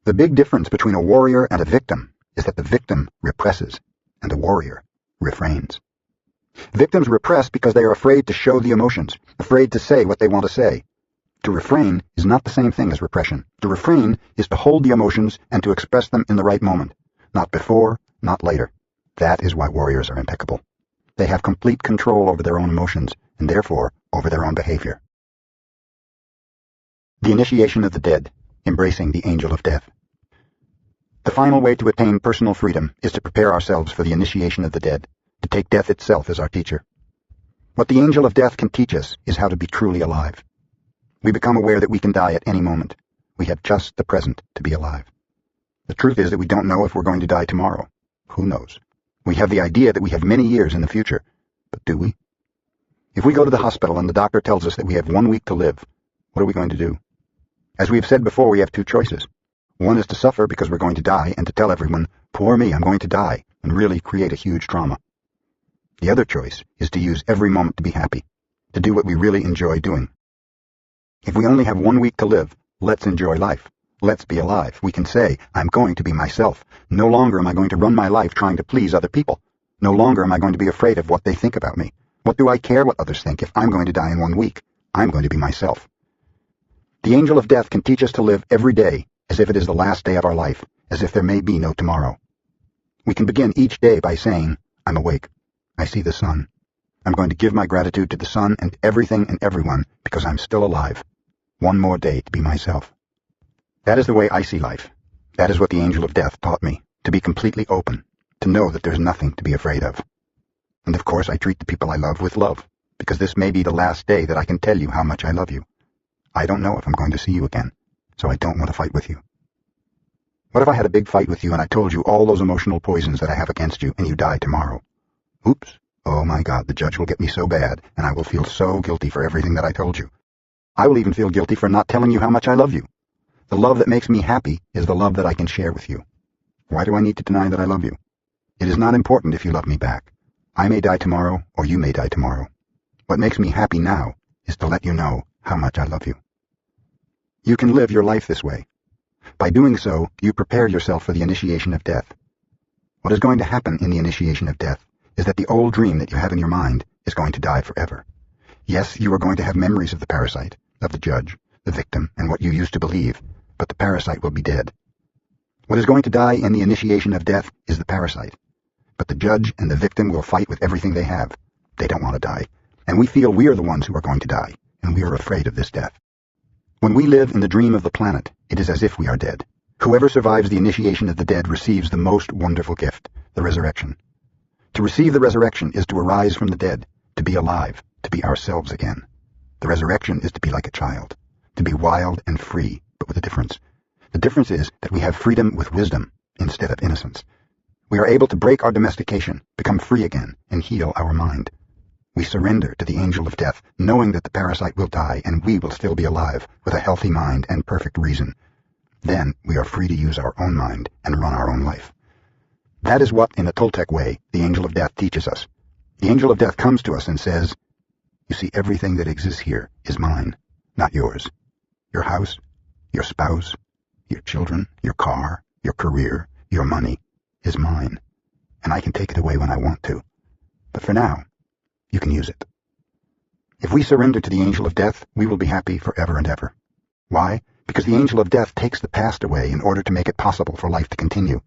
The big difference between a warrior and a victim is that the victim represses, and the warrior refrains. Victims repress because they are afraid to show the emotions, afraid to say what they want to say. To refrain is not the same thing as repression. To refrain is to hold the emotions and to express them in the right moment, not before, not later. That is why warriors are impeccable. They have complete control over their own emotions, and therefore over their own behavior. The initiation of the dead, embracing the angel of death. The final way to attain personal freedom is to prepare ourselves for the initiation of the dead, to take death itself as our teacher. What the angel of death can teach us is how to be truly alive. We become aware that we can die at any moment. We have just the present to be alive. The truth is that we don't know if we're going to die tomorrow. Who knows? We have the idea that we have many years in the future, but do we? If we go to the hospital and the doctor tells us that we have 1 week to live, what are we going to do? As we've said before, we have two choices. One is to suffer because we're going to die and to tell everyone, poor me, I'm going to die, and really create a huge trauma. The other choice is to use every moment to be happy, to do what we really enjoy doing. If we only have 1 week to live, let's enjoy life. Let's be alive. We can say, I'm going to be myself. No longer am I going to run my life trying to please other people. No longer am I going to be afraid of what they think about me. What do I care what others think if I'm going to die in 1 week? I'm going to be myself. The angel of death can teach us to live every day as if it is the last day of our life, as if there may be no tomorrow. We can begin each day by saying, I'm awake. I see the sun. I'm going to give my gratitude to the sun and everything and everyone because I'm still alive. 1 more day to be myself. That is the way I see life. That is what the angel of death taught me, to be completely open, to know that there's nothing to be afraid of. And of course I treat the people I love with love, because this may be the last day that I can tell you how much I love you. I don't know if I'm going to see you again, so I don't want to fight with you. What if I had a big fight with you and I told you all those emotional poisons that I have against you and you die tomorrow? Oops. Oh my God, the judge will get me so bad, and I will feel so guilty for everything that I told you. I will even feel guilty for not telling you how much I love you. The love that makes me happy is the love that I can share with you. Why do I need to deny that I love you? It is not important if you love me back. I may die tomorrow, or you may die tomorrow. What makes me happy now is to let you know how much I love you. You can live your life this way. By doing so, you prepare yourself for the initiation of death. What is going to happen in the initiation of death is that the old dream that you have in your mind is going to die forever. Yes, you are going to have memories of the parasite, of the judge, the victim, and what you used to believe, but the parasite will be dead. What is going to die in the initiation of death is the parasite. But the judge and the victim will fight with everything they have. They don't want to die, and we feel we are the ones who are going to die, and we are afraid of this death. When we live in the dream of the planet, it is as if we are dead. Whoever survives the initiation of the dead receives the most wonderful gift, the resurrection. To receive the resurrection is to arise from the dead, to be alive, to be ourselves again. The resurrection is to be like a child, to be wild and free, but with a difference. The difference is that we have freedom with wisdom instead of innocence. We are able to break our domestication, become free again, and heal our mind. We surrender to the angel of death, knowing that the parasite will die and we will still be alive with a healthy mind and perfect reason. Then we are free to use our own mind and run our own life. That is what, in the Toltec way, the angel of death teaches us. The angel of death comes to us and says, you see, everything that exists here is mine, not yours. Your house, your spouse, your children, your car, your career, your money is mine, and I can take it away when I want to. But for now, you can use it. If we surrender to the angel of death, we will be happy forever and ever. Why? Because the angel of death takes the past away in order to make it possible for life to continue.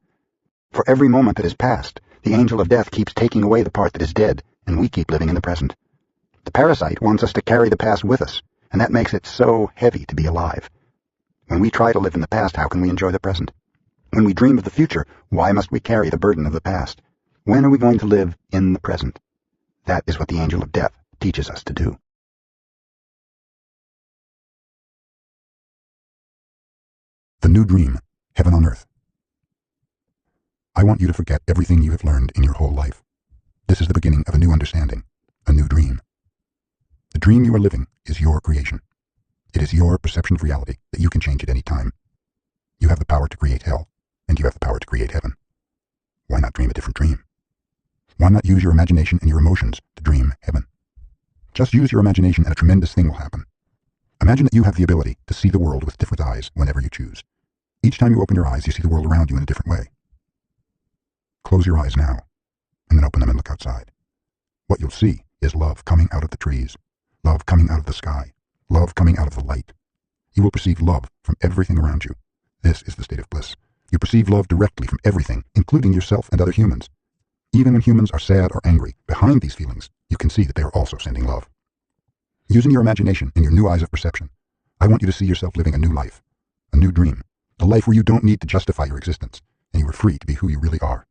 For every moment that is past, the angel of death keeps taking away the part that is dead, and we keep living in the present. The parasite wants us to carry the past with us, and that makes it so heavy to be alive. When we try to live in the past, how can we enjoy the present? When we dream of the future, why must we carry the burden of the past? When are we going to live in the present? That is what the angel of death teaches us to do. The new dream, heaven on earth. I want you to forget everything you have learned in your whole life. This is the beginning of a new understanding, a new dream. The dream you are living is your creation. It is your perception of reality that you can change at any time. You have the power to create hell, and you have the power to create heaven. Why not dream a different dream? Why not use your imagination and your emotions to dream heaven? Just use your imagination and a tremendous thing will happen. Imagine that you have the ability to see the world with different eyes whenever you choose. Each time you open your eyes, you see the world around you in a different way. Close your eyes now, and then open them and look outside. What you'll see is love coming out of the trees, love coming out of the sky, love coming out of the light. You will perceive love from everything around you. This is the state of bliss. You perceive love directly from everything, including yourself and other humans. Even when humans are sad or angry, behind these feelings, you can see that they are also sending love. Using your imagination and your new eyes of perception, I want you to see yourself living a new life, a new dream, a life where you don't need to justify your existence, and you are free to be who you really are.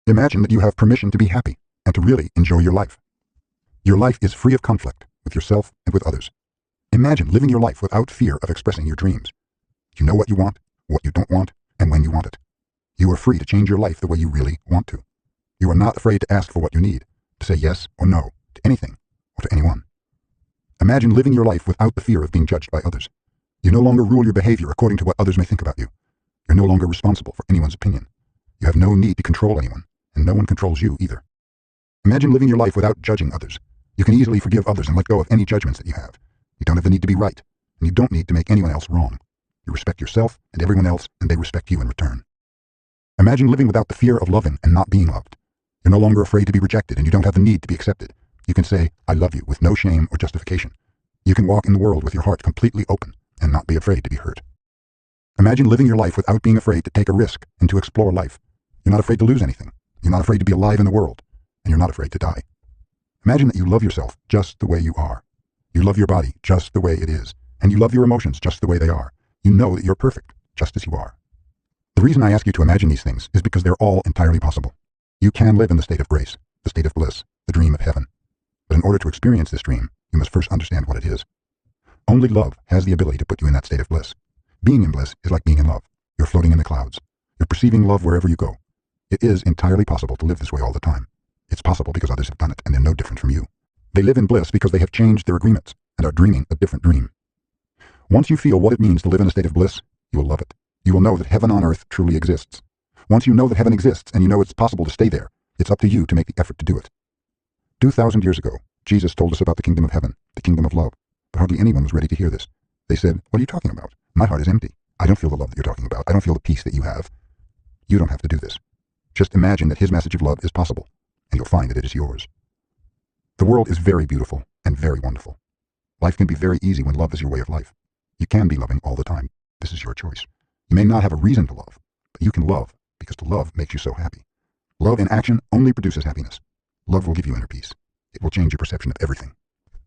Imagine that you have permission to be happy and to really enjoy your life. Your life is free of conflict with yourself and with others. Imagine living your life without fear of expressing your dreams. You know what you don't want, and when you want it. You are free to change your life the way you really want to. You are not afraid to ask for what you need, to say yes or no to anything or to anyone. Imagine living your life without the fear of being judged by others. You no longer rule your behavior according to what others may think about you. You're no longer responsible for anyone's opinion. You have no need to control anyone, and no one controls you either. Imagine living your life without judging others. You can easily forgive others and let go of any judgments that you have. You don't have the need to be right, and you don't need to make anyone else wrong. You respect yourself and everyone else, and they respect you in return. Imagine living without the fear of loving and not being loved. You're no longer afraid to be rejected, and you don't have the need to be accepted. You can say, I love you, with no shame or justification. You can walk in the world with your heart completely open and not be afraid to be hurt. Imagine living your life without being afraid to take a risk and to explore life. You're not afraid to lose anything. You're not afraid to be alive in the world, and you're not afraid to die. Imagine that you love yourself just the way you are. You love your body just the way it is, and you love your emotions just the way they are. You know that you're perfect, just as you are. The reason I ask you to imagine these things is because they're all entirely possible. You can live in the state of grace, the state of bliss, the dream of heaven. But in order to experience this dream, you must first understand what it is. Only love has the ability to put you in that state of bliss. Being in bliss is like being in love. You're floating in the clouds. You're perceiving love wherever you go. It is entirely possible to live this way all the time. It's possible because others have done it, and they're no different from you. They live in bliss because they have changed their agreements and are dreaming a different dream. Once you feel what it means to live in a state of bliss, you will love it. You will know that heaven on earth truly exists. Once you know that heaven exists and you know it's possible to stay there, it's up to you to make the effort to do it. 2,000 years ago, Jesus told us about the kingdom of heaven, the kingdom of love, but hardly anyone was ready to hear this. They said, what are you talking about? My heart is empty. I don't feel the love that you're talking about. I don't feel the peace that you have. You don't have to do this. Just imagine that his message of love is possible, and you'll find that it is yours. The world is very beautiful and very wonderful. Life can be very easy when love is your way of life. You can be loving all the time. This is your choice. You may not have a reason to love, but you can love because to love makes you so happy. Love in action only produces happiness. Love will give you inner peace. It will change your perception of everything.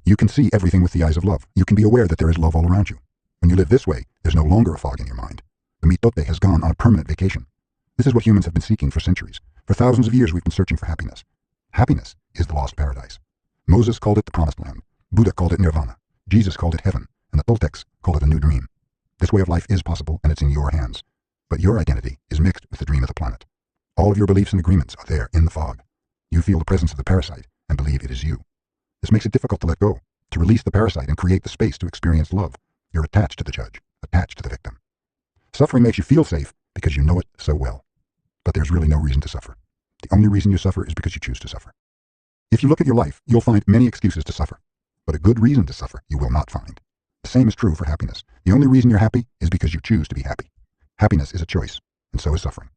You can see everything with the eyes of love. You can be aware that there is love all around you. When you live this way, there's no longer a fog in your mind. The mitote has gone on a permanent vacation. This is what humans have been seeking for centuries. For thousands of years, we've been searching for happiness. Happiness is the lost paradise. Moses called it the promised land. Buddha called it nirvana. Jesus called it heaven. And the Toltecs called it a new dream. This way of life is possible, and it's in your hands. But your identity is mixed with the dream of the planet. All of your beliefs and agreements are there in the fog. You feel the presence of the parasite and believe it is you. This makes it difficult to let go, to release the parasite and create the space to experience love. You're attached to the judge, attached to the victim. Suffering makes you feel safe because you know it so well. But there's really no reason to suffer. The only reason you suffer is because you choose to suffer. If you look at your life, you'll find many excuses to suffer. But a good reason to suffer you will not find. The same is true for happiness. The only reason you're happy is because you choose to be happy. Happiness is a choice, and so is suffering.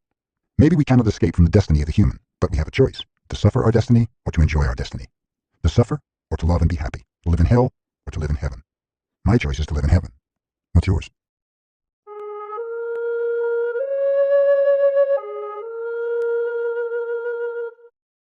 Maybe we cannot escape from the destiny of the human, but we have a choice, to suffer our destiny or to enjoy our destiny. To suffer or to love and be happy. To live in hell or to live in heaven. My choice is to live in heaven. What's yours?